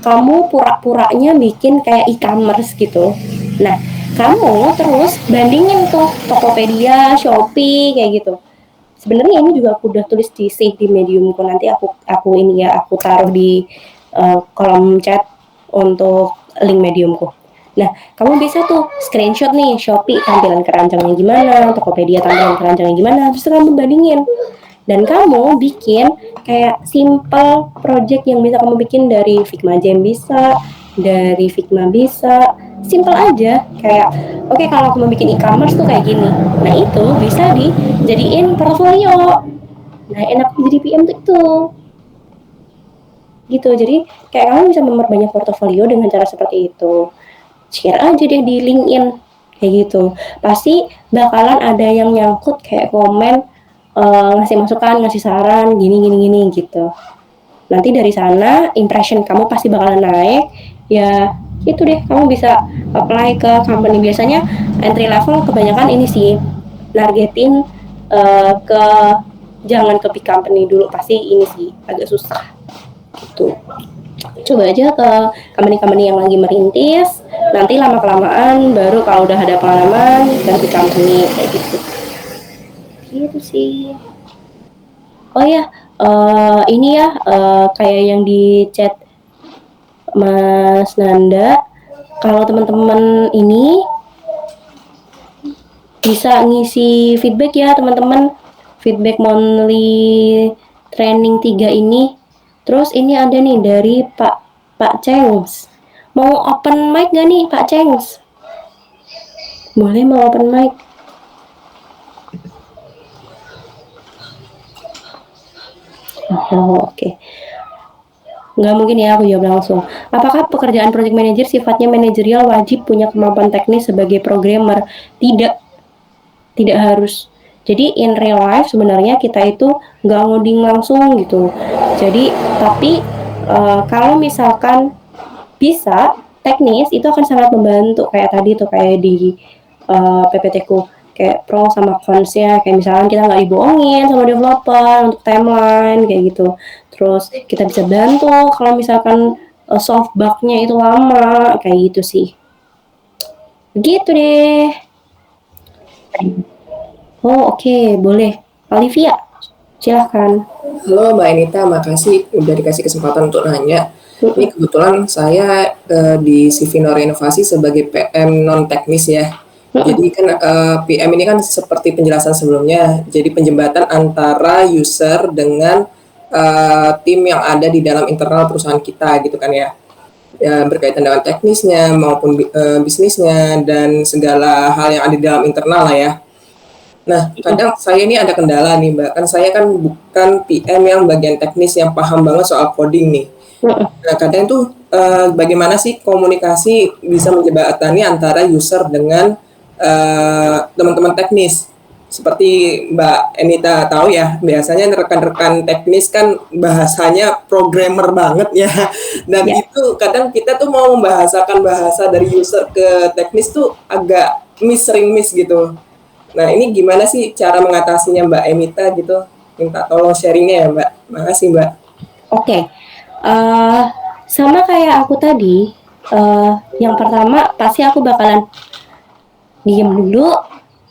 S1: kamu pura-puranya bikin kayak e-commerce gitu. Nah, kamu terus bandingin tuh Tokopedia, Shopee kayak gitu. Sebenarnya ini juga aku udah tulis di save di Mediumku, nanti aku ini ya aku taruh di kolom chat untuk link Mediumku. Nah, kamu bisa tuh screenshot nih Shopee tampilan keranjangnya gimana, Tokopedia tampilan keranjangnya gimana, terus kamu bandingin. Dan kamu bikin kayak simple project yang bisa kamu bikin dari Figma Jam bisa, dari Figma bisa, simple aja. Kayak oke, kalau aku mau bikin e-commerce tuh kayak gini. Nah, itu bisa dijadiin portfolio. Nah, enak jadi PM tuh itu. Gitu. Jadi kayak kamu bisa memperbanyak portofolio dengan cara seperti itu. Share aja deh di LinkedIn kayak gitu. Pasti bakalan ada yang nyangkut kayak komen, ngasih masukan, ngasih saran, gini gitu. Nanti dari sana impression kamu pasti bakalan naik. Ya itu deh, kamu bisa apply ke company. Biasanya entry level kebanyakan ini sih nargetin ke jangan ke big company dulu, pasti ini sih agak susah gitu. Coba aja ke company-company yang lagi merintis, nanti lama-kelamaan baru kalau udah ada pengalaman ganti company kayak gitu. Gitu sih. Oh ya, ini ya kayak yang di chat Mas Nanda, kalau teman-teman ini bisa ngisi feedback ya teman-teman, feedback monthly training 3 ini. Terus ini ada nih dari Pak Cengs. Mau open mic gak nih Pak Cengs? Boleh mau open mic? Oh, oke. Nggak mungkin ya aku jawab langsung. Apakah pekerjaan project manager sifatnya manajerial wajib punya kemampuan teknis sebagai programmer? Tidak harus. Jadi in real life sebenarnya kita itu nggak ngoding langsung gitu. Jadi tapi kalau misalkan bisa teknis itu akan sangat membantu kayak tadi tuh kayak di PPT ku kayak pro sama consnya, kayak misalkan kita nggak dibohongin sama developer untuk timeline kayak gitu. Terus kita bisa bantu kalau misalkan solve bug-nya itu lama kayak gitu sih. Gitu deh. Oh oke, boleh. Olivia, silahkan.
S3: Halo Mbak Enita, makasih udah dikasih kesempatan untuk nanya. Ini kebetulan saya di Sivinor Inovasi sebagai PM non teknis ya. Jadi kan PM ini kan seperti penjelasan sebelumnya, jadi penjembatan antara user dengan tim yang ada di dalam internal perusahaan kita gitu kan ya. Ya berkaitan dengan teknisnya maupun bisnisnya dan segala hal yang ada di dalam internal lah ya. Nah, kadang saya ini ada kendala nih, Mbak. Kan saya kan bukan PM yang bagian teknis yang paham banget soal coding nih. Nah, kadang tuh bagaimana sih komunikasi bisa menjembatani antara user dengan teman-teman teknis. Seperti Mbak Enita tahu ya, biasanya rekan-rekan teknis kan bahasanya programmer banget ya. Dan itu kadang kita tuh mau membahasakan bahasa dari user ke teknis tuh agak sering miss gitu. Nah, ini gimana sih cara mengatasinya Mbak Emita gitu? Minta tolong sharingnya ya Mbak. Makasih Mbak.
S1: Oke. Sama kayak aku tadi, yang pertama pasti aku bakalan diem dulu,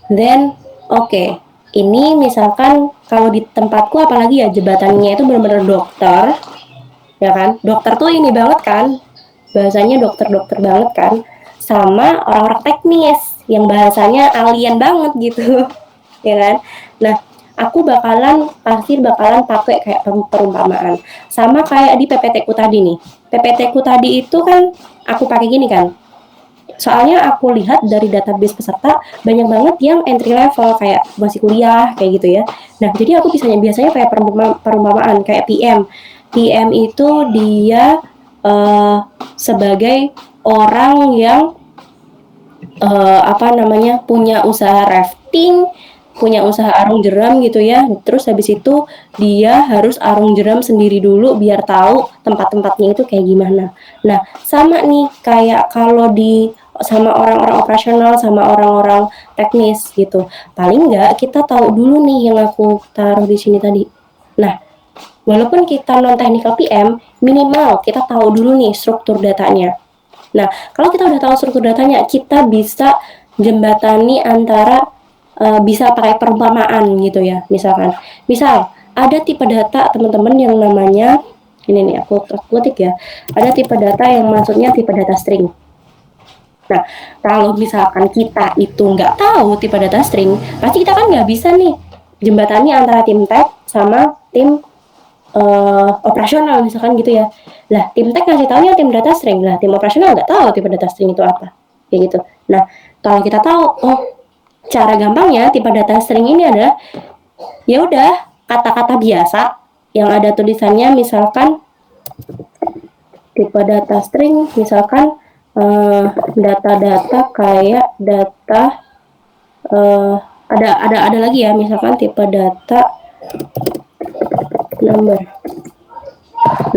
S1: then oke. Ini misalkan kalau di tempatku apalagi ya jebatannya itu benar-benar dokter, ya kan? Dokter tuh ini banget kan, bahasanya dokter-dokter banget kan, sama orang-orang teknis yang bahasanya alien banget gitu, ya kan? Nah, aku pasti bakalan pakai kayak perumpamaan, sama kayak di PPT ku tadi nih. PPT ku tadi itu kan aku pakai gini kan, soalnya aku lihat dari database peserta banyak banget yang entry level kayak masih kuliah kayak gitu ya. Nah, jadi aku biasanya kayak perumpamaan kayak PM itu dia sebagai orang yang punya usaha rafting, punya usaha arung jeram gitu ya. Terus habis itu dia harus arung jeram sendiri dulu biar tahu tempat-tempatnya itu kayak gimana. Nah, sama nih kayak kalau sama orang-orang operasional sama orang-orang teknis gitu. Paling enggak kita tahu dulu nih yang aku taruh di sini tadi. Nah, walaupun kita non technical PM, minimal kita tahu dulu nih struktur datanya. Nah, kalau kita udah tahu struktur datanya, kita bisa jembatani antara bisa pakai perumpamaan gitu ya. Misal ada tipe data teman-teman yang namanya ini nih aku ketik ya. Ada tipe data yang maksudnya tipe data string. Nah, kalau misalkan kita itu nggak tahu tipe data string, pasti kita kan nggak bisa nih jembatani antara tim tech sama tim operasional misalkan gitu ya. Lah, tim tech ngasih taunya tim data string, lah tim operasional nggak tahu tipe data string itu apa, kayak gitu. Nah, kalau kita tahu, oh cara gampangnya tipe data string ini adalah ya udah kata-kata biasa yang ada tulisannya, misalkan tipe data string, misalkan data-data kayak data ada lagi ya, misalkan tipe data number.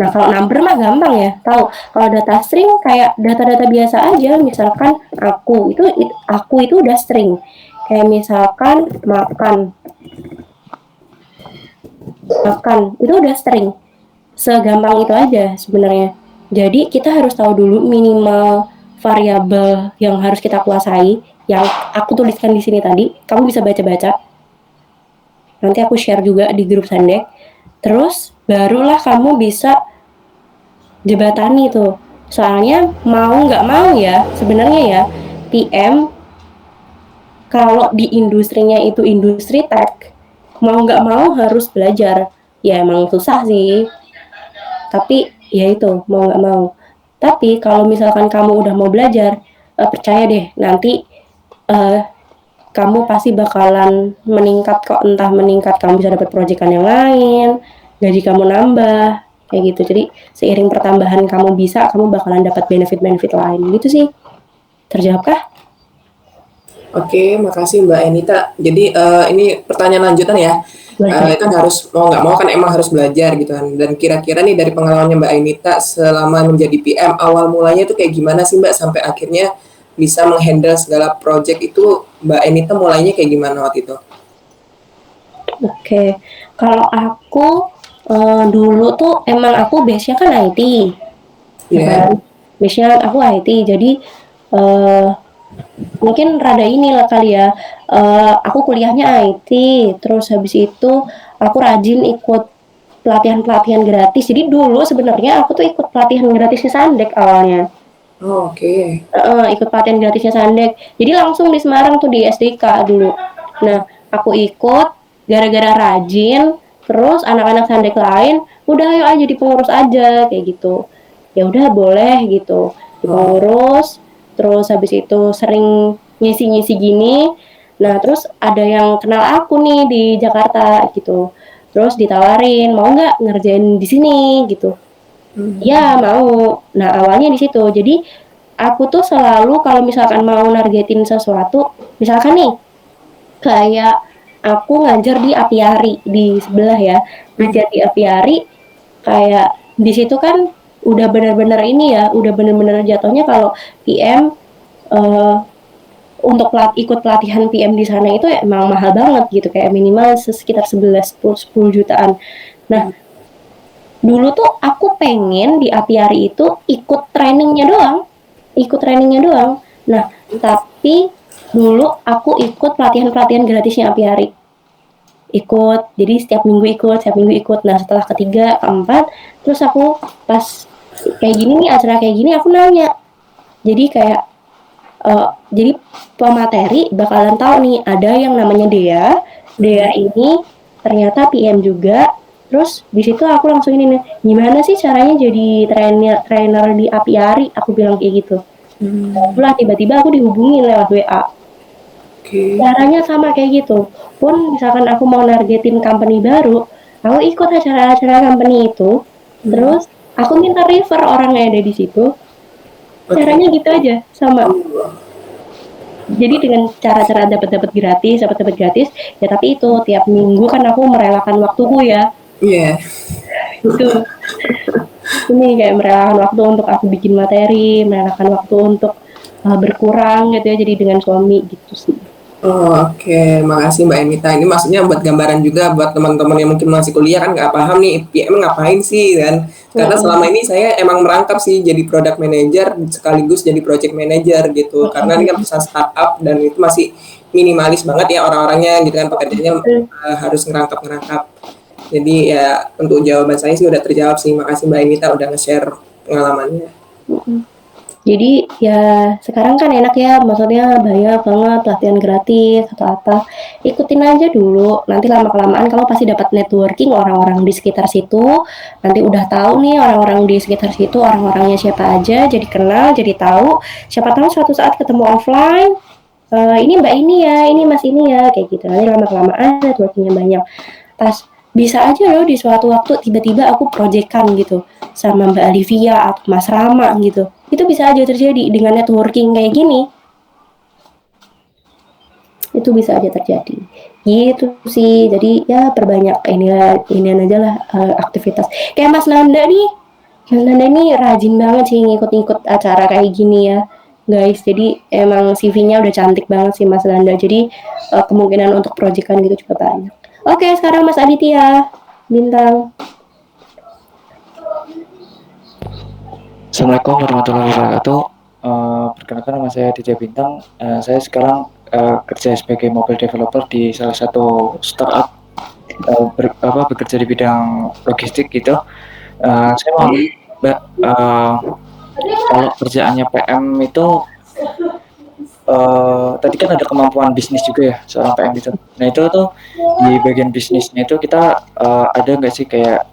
S1: Nah, kalau number mah gampang ya, tahu. Kalau data string kayak data-data biasa aja, misalkan aku itu udah string. Kayak misalkan makan itu udah string. Segampang itu aja sebenarnya. Jadi kita harus tahu dulu minimal variabel yang harus kita kuasai, yang aku tuliskan di sini tadi. Kamu bisa baca-baca. Nanti aku share juga di grup Sandek. Terus barulah kamu bisa jebatani tuh. Soalnya mau nggak mau ya, sebenarnya ya, PM kalau di industrinya itu industri tech, mau nggak mau harus belajar. Ya emang susah sih, tapi ya itu mau nggak mau. Tapi kalau misalkan kamu udah mau belajar, percaya deh nanti kamu pasti bakalan meningkat kok. Entah meningkat kamu bisa dapat proyekan yang lain, gaji kamu nambah, kayak gitu. Jadi seiring pertambahan kamu kamu bakalan dapat benefit-benefit lain gitu sih. Terjawabkah?
S3: Oke, makasih Mbak Enita. Jadi ini pertanyaan lanjutan ya. Kan harus mau nggak mau kan emang harus belajar gitu kan. Dan kira-kira nih dari pengalamannya Mbak Enita selama menjadi PM, awal mulanya itu kayak gimana sih Mbak sampai akhirnya bisa menghandle segala project itu? Mbak Enita mulainya kayak gimana waktu itu?
S1: Oke, kalau aku dulu tuh emang aku base-nya kan IT, ya kan? Base-nya aku IT, jadi mungkin rada inilah kali ya. Aku kuliahnya IT, terus habis itu aku rajin ikut pelatihan-pelatihan gratis. Jadi dulu sebenarnya aku tuh ikut pelatihan gratisnya Sandek awalnya.
S3: Oh, oke.
S1: Ikut pelatihan gratisnya Sandek. Jadi langsung di Semarang tuh di SDK dulu. Nah, aku ikut gara-gara rajin, terus anak-anak Sandek lain, udah ayo aja jadi pengurus aja kayak gitu. Ya udah boleh gitu. Di pengurus, terus habis itu sering ngisi-ngisi gini. Nah, terus ada yang kenal aku nih di Jakarta gitu. Terus ditawarin, mau nggak ngerjain di sini gitu. Ya mau. Nah, awalnya di situ. Jadi aku tuh selalu kalau misalkan mau nargetin sesuatu, misalkan nih kayak aku ngajar di apiari di sebelah ya, ngajar di apiari, kayak di situ kan udah benar-benar ini ya, udah benar-benar jatuhnya kalau PM untuk ikut pelatihan PM di sana itu emang mahal banget gitu, kayak minimal sekitar 11-10 jutaan. Nah, dulu tuh aku pengen di apiari itu ikut trainingnya doang. Nah, tapi dulu aku ikut pelatihan-pelatihan gratisnya apiari. Jadi setiap minggu ikut. Nah, setelah ketiga, keempat, terus aku pas kayak gini nih, acara kayak gini aku nanya. Jadi kayak jadi pemateri bakalan tahu nih ada yang namanya Dea ini ternyata PM juga. Terus di situ aku langsung ini nih, gimana sih caranya jadi trainer di apiari, aku bilang kayak gitu. Lah tiba-tiba aku dihubungin lewat WA. Caranya sama kayak gitu. Pun misalkan aku mau nargetin company baru, aku ikut acara-acara company itu, terus aku minta refer orang yang ada di situ. Caranya gitu aja, sama. Jadi dengan cara-cara dapat gratis, ya tapi itu tiap minggu kan aku merelakan waktuku ya.
S3: Iya.
S1: Itu. Ini kayak merelakan waktu untuk aku bikin materi, merelakan waktu untuk berkurang gitu ya, jadi dengan suami gitu sih.
S3: Oh, oke, makasih Mbak Emita. Ini maksudnya buat gambaran juga buat teman-teman yang mungkin masih kuliah kan nggak paham nih PM ngapain sih kan. Karena selama ini saya emang merangkap sih jadi product manager sekaligus jadi project manager gitu. Karena ini kan perusahaan startup dan itu masih minimalis banget ya orang-orangnya gitu kan, pekerjaannya harus ngerangkap-ngerangkap. Jadi ya untuk jawaban saya sih udah terjawab sih. Makasih Mbak Emita udah nge-share pengalamannya.
S1: Jadi ya sekarang kan enak ya, maksudnya banyak banget latihan gratis atau apa. Ikutin aja dulu, nanti lama-kelamaan kamu pasti dapat networking orang-orang di sekitar situ. Nanti udah tahu nih orang-orang di sekitar situ, orang-orangnya siapa aja, jadi kenal, jadi tahu. Siapa tahu suatu saat ketemu offline, ini Mbak ini ya, ini Mas ini ya, kayak gitu. Nanti lama-kelamaan networkingnya banyak. Tas bisa aja loh di suatu waktu tiba-tiba aku proyekan gitu sama Mbak Olivia atau Mas Rama gitu. Itu bisa aja terjadi dengan networking kayak gini. Itu bisa aja terjadi. Gitu sih. Jadi ya perbanyak ini aja lah aktivitas. Kayak Mas Nanda nih. Mas Nanda nih rajin banget sih ngikut-ngikut acara kayak gini ya. Guys, jadi emang CV-nya udah cantik banget sih Mas Nanda. Jadi kemungkinan untuk proyekan gitu juga banyak. Oke, sekarang Mas Aditya Bintang.
S8: Assalamualaikum warahmatullahi wabarakatuh. Perkenalkan nama saya Aditya Bintang. Saya sekarang kerja sebagai mobile developer di salah satu startup bekerja di bidang logistik gitu. Saya mau Mbak, kalau kerjaannya PM itu tadi kan ada kemampuan bisnis juga ya seorang PM itu. Nah itu tuh di bagian bisnisnya itu kita ada nggak sih kayak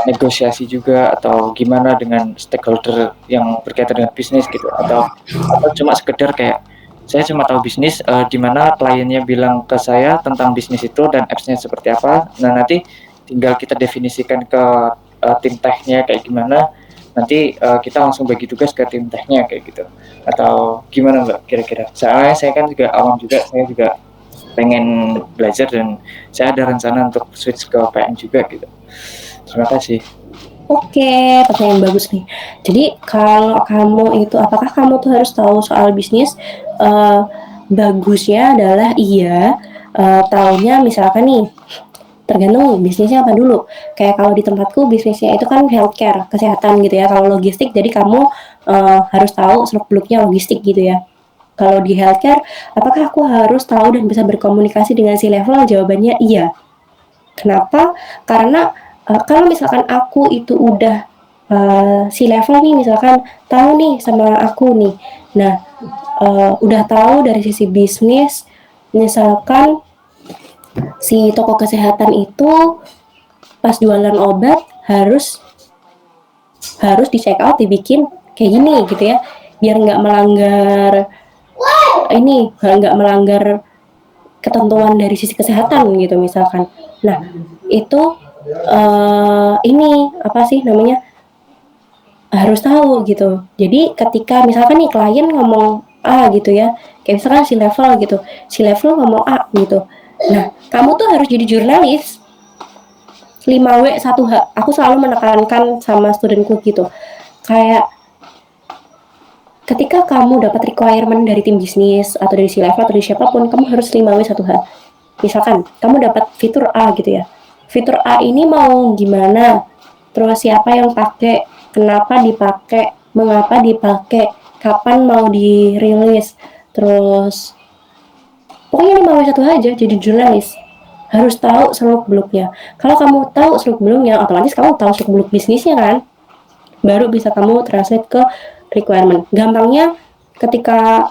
S8: negosiasi juga atau gimana dengan stakeholder yang berkaitan dengan bisnis gitu atau cuma sekedar kayak saya cuma tahu bisnis di mana kliennya bilang ke saya tentang bisnis itu dan apps-nya seperti apa. Nah nanti tinggal kita definisikan ke tim tech-nya kayak gimana. Nanti kita langsung bagi tugas ke tim tech-nya kayak gitu. Atau gimana Mbak kira-kira? Soalnya saya kan juga awam juga, saya juga pengen belajar dan saya ada rencana untuk switch ke PM juga gitu. Terima kasih.
S1: Oke, pertanyaan bagus nih. Jadi kalau kamu itu, apakah kamu tuh harus tahu soal bisnis? Bagusnya adalah iya, taunya misalkan nih, tergantung bisnisnya apa dulu. Kayak kalau di tempatku bisnisnya itu kan healthcare, kesehatan gitu ya. Kalau logistik, jadi kamu harus tahu seluk-beluknya logistik gitu ya. Kalau di healthcare, apakah aku harus tahu dan bisa berkomunikasi dengan si level? Jawabannya iya. Kenapa? Karena kalau misalkan aku itu udah si level nih, misalkan tahu nih sama aku nih. Nah, udah tahu dari sisi bisnis, misalkan si toko kesehatan itu pas jualan obat harus di check out, dibikin kayak gini gitu ya, biar nggak melanggar nggak melanggar ketentuan dari sisi kesehatan gitu misalkan. Nah itu ini apa sih namanya, harus tahu gitu. Jadi ketika misalkan nih klien ngomong A gitu ya, kayak misalkan si level ngomong A gitu. Nah kamu tuh harus jadi jurnalis 5W 1H. Aku selalu menekankan sama studentku gitu. Kayak ketika kamu dapat requirement dari tim bisnis atau dari si level atau dari siapapun, kamu harus 5W 1H. Misalkan kamu dapat fitur A gitu ya. Fitur A ini mau gimana? Terus siapa yang pakai? Kenapa dipakai? Mengapa dipakai? Kapan mau dirilis? Terus pokoknya 5W 1H aja jadi jurnalis. Harus tahu seluk-beluknya. Kalau kamu tahu seluk-beluknya, otomatis kamu tahu seluk-beluk bisnisnya kan? Baru bisa kamu translate ke requirement. Gampangnya ketika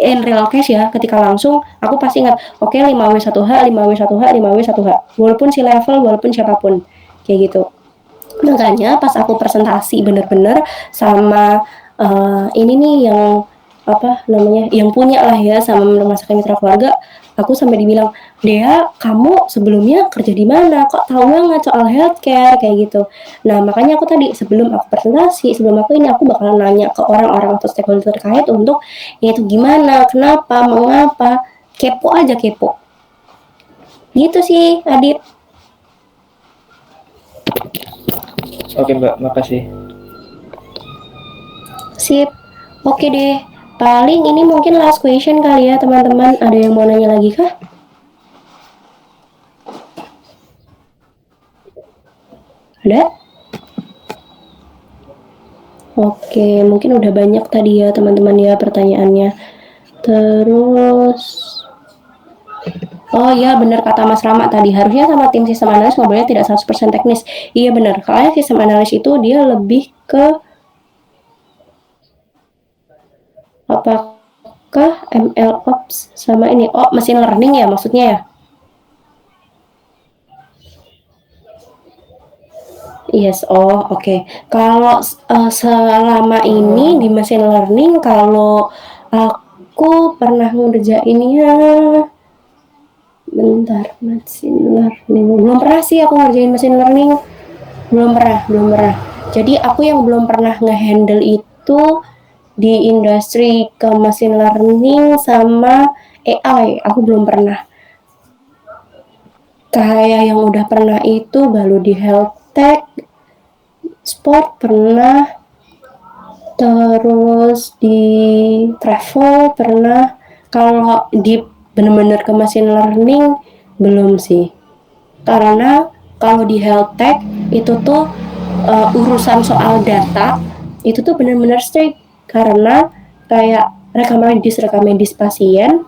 S1: in real case ya, ketika langsung aku pasti ingat, oke 5W 1H, 5W 1H, 5W 1H. Walaupun si level, walaupun siapapun. Kayak gitu. Makanya pas aku presentasi bener-bener sama ini nih yang apa namanya, yang punya lah ya sama rumah sakit mitra keluarga, aku sampai dibilang, Dea, kamu sebelumnya kerja di mana? Kok tahu banget soal healthcare kayak gitu. Nah makanya aku tadi sebelum aku presentasi, sebelum aku ini, aku bakalan nanya ke orang-orang atau stakeholder terkait untuk ya itu gimana, kenapa, mengapa, kepo aja kepo. Gitu sih, Adit.
S8: Oke Mbak, makasih.
S1: Sip. Oke deh. Paling ini mungkin last question kali ya teman-teman. Ada yang mau nanya lagi kah? Ada? Oke, mungkin udah banyak tadi ya teman-teman ya pertanyaannya. Terus, oh iya benar kata Mas Rama tadi, harusnya sama tim sistem analis ngobrolnya tidak 100% teknis. Iya benar, karena sistem analis itu dia lebih ke apakah ML Ops sama ini, oh machine learning ya maksudnya ya? Yes, oh oke. Kalau selama ini di machine learning, kalau aku pernah ngerjainnya, bentar, machine learning. Belum pernah sih aku ngerjain machine learning. Belum pernah. Jadi aku yang belum pernah ngehandle itu di industri ke machine learning sama AI, aku belum pernah. Kayak yang udah pernah itu baru di health tech, sport pernah, terus di travel pernah. Kalau di bener-bener ke machine learning belum sih, karena kalau di health tech itu tuh urusan soal data itu tuh bener-bener strict, karena kayak rekam medis pasien,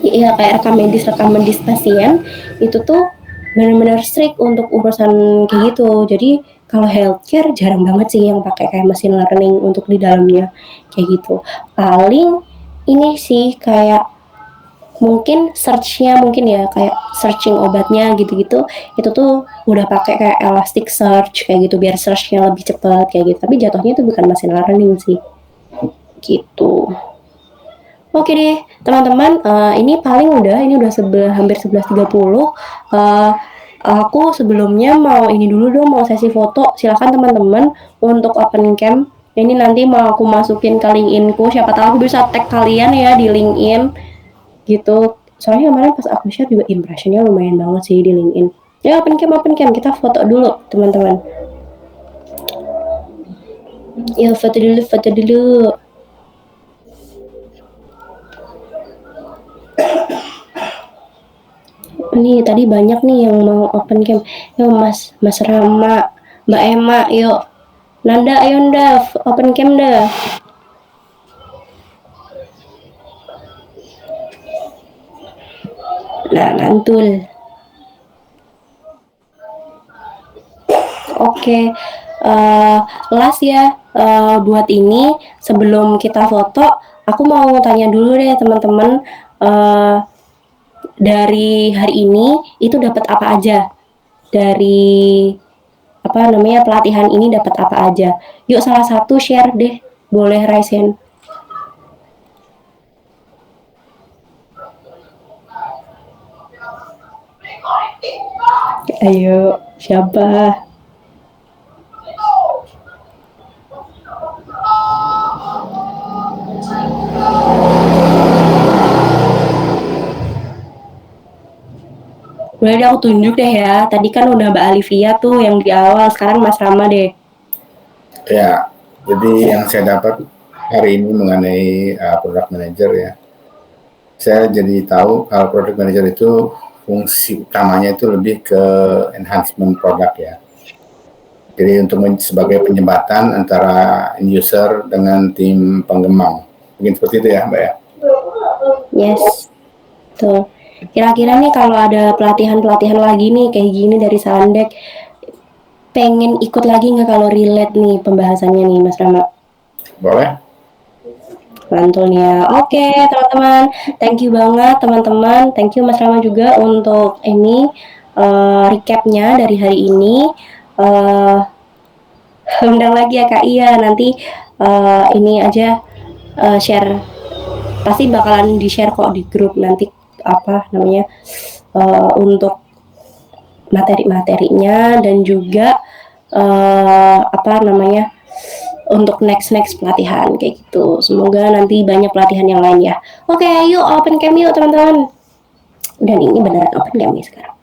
S1: iya kayak rekam medis pasien itu tuh benar-benar strict untuk urusan kayak gitu. Jadi kalau healthcare jarang banget sih yang pakai kayak machine learning untuk di dalamnya kayak gitu. Paling ini sih kayak mungkin search-nya mungkin ya kayak searching obatnya gitu-gitu, itu tuh udah pakai kayak Elasticsearch kayak gitu biar search-nya lebih cepat kayak gitu. Tapi jatuhnya itu bukan machine learning sih gitu. Oke deh, teman-teman, ini paling udah, ini udah hampir 11.30. Aku sebelumnya mau ini dulu dong, mau sesi foto. Silakan teman-teman untuk open cam. Ini nanti mau aku masukin ke LinkedIn-ku. Siapa tahu aku bisa tag kalian ya di LinkedIn gitu. Soalnya kemarin pas aku share juga impressionnya lumayan banget sih di LinkedIn. Ya open cam, kita foto dulu teman-teman. Ya foto dulu. Nih tadi banyak nih yang mau open cam. Yuk Mas Rama, Mbak Emma, yuk. Nanda, ayo Nda, open cam dah. Nah, nantul. Oke, last ya, buat ini sebelum kita foto, aku mau tanya dulu deh teman-teman, dari hari ini itu dapat apa aja? Dari apa namanya pelatihan ini dapat apa aja? Yuk salah satu share deh, boleh raise hand. Ayo, siapa? Boleh deh aku tunjuk deh ya. Tadi kan udah Mbak Alivia tuh yang di awal, sekarang Mas Rama deh.
S6: Ya, jadi yang saya dapat hari ini mengenai product manager ya, saya jadi tahu kalau product manager itu fungsi utamanya itu lebih ke enhancement produk ya. Jadi untuk sebagai penyembatan antara user dengan tim penggembang. Mungkin seperti itu ya Mbak ya?
S1: Yes, tuh. Kira-kira nih kalau ada pelatihan-pelatihan lagi nih kayak gini dari Sandek, pengen ikut lagi nggak kalau relate nih pembahasannya nih Mas Rama?
S6: Boleh?
S1: Mantul nih ya. Oke teman-teman, thank you banget teman-teman. Thank you Mas Rama juga untuk ini recapnya dari hari ini. Undang lagi ya Kak Iya, nanti ini aja share, pasti bakalan di share kok di grup nanti apa namanya untuk materi-materinya dan juga apa namanya untuk next pelatihan kayak gitu. Semoga nanti banyak pelatihan yang lain ya. Oke, yuk open cam yuk teman-teman. Dan ini beneran open cam nih sekarang.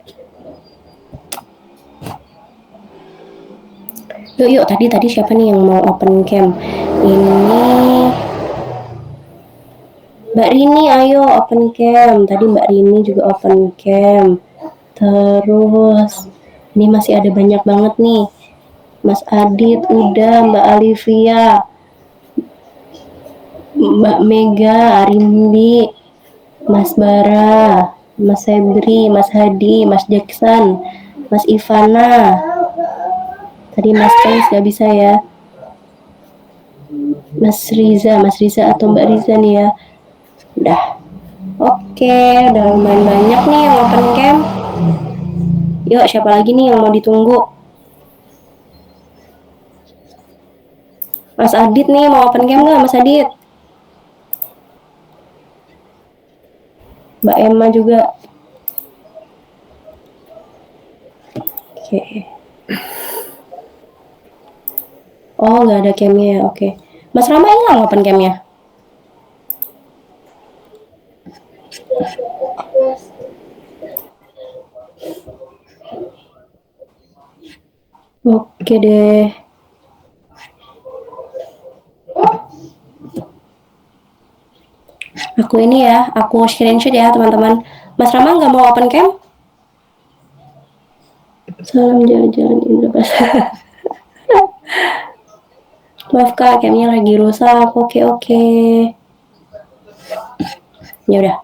S1: Yuk tadi siapa nih yang mau open cam? Ini Mbak Rini, ayo open cam. Tadi Mbak Rini juga open cam. Terus, ini masih ada banyak banget nih. Mas Adit, udah, Mbak Alivia, Mbak Mega, Arimbi, Mas Bara, Mas Febri, Mas Hadi, Mas Jackson, Mas Ivana. Tadi Mas Kais gak bisa ya. Mas Riza atau Mbak Riza nih ya. Udah. Oke, udah lumayan banyak nih yang open cam. Yuk, siapa lagi nih yang mau ditunggu? Mas Adit nih mau open cam nggak, Mas Adit? Mbak Emma juga. Oke. Oh, nggak ada camnya. Oke. Mas Rama hilang open camnya. Oke deh. Aku ini ya, aku screenshot ya teman-teman. Mas Rama nggak mau open cam? Salam jalan-jalan Indonesia. Maaf kak, camnya lagi rusak. Oke. Ya udah.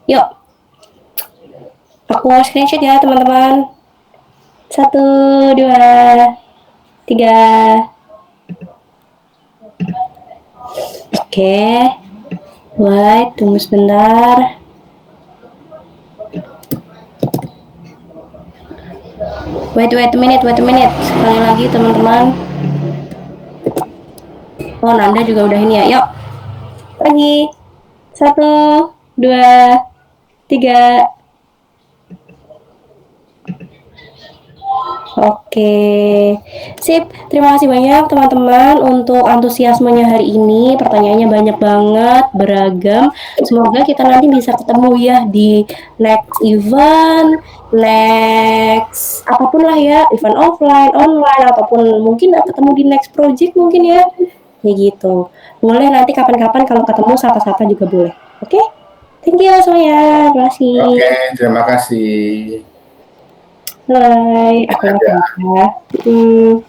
S1: Yuk. Aku screenshot ya teman-teman. 1, 2, 3. Oke. Wait, tunggu sebentar. Wait a minute. Sekali lagi teman-teman. Oh, Nanda juga udah ini ya. Yuk. Lagi. 1, 2, 3. Oke, sip. Terima kasih banyak teman-teman untuk antusiasmenya hari ini. Pertanyaannya banyak banget, beragam. Semoga kita nanti bisa ketemu ya di next event, next apapun lah ya, event offline, online, ataupun mungkin ketemu di next project mungkin ya. Kayak gitu. Boleh nanti kapan-kapan kalau ketemu sapa-sapa juga boleh. Oke? Thank you semuanya. Terima kasih.
S6: Oke, terima kasih.
S1: Bye. Aku
S6: Ya.
S1: ya.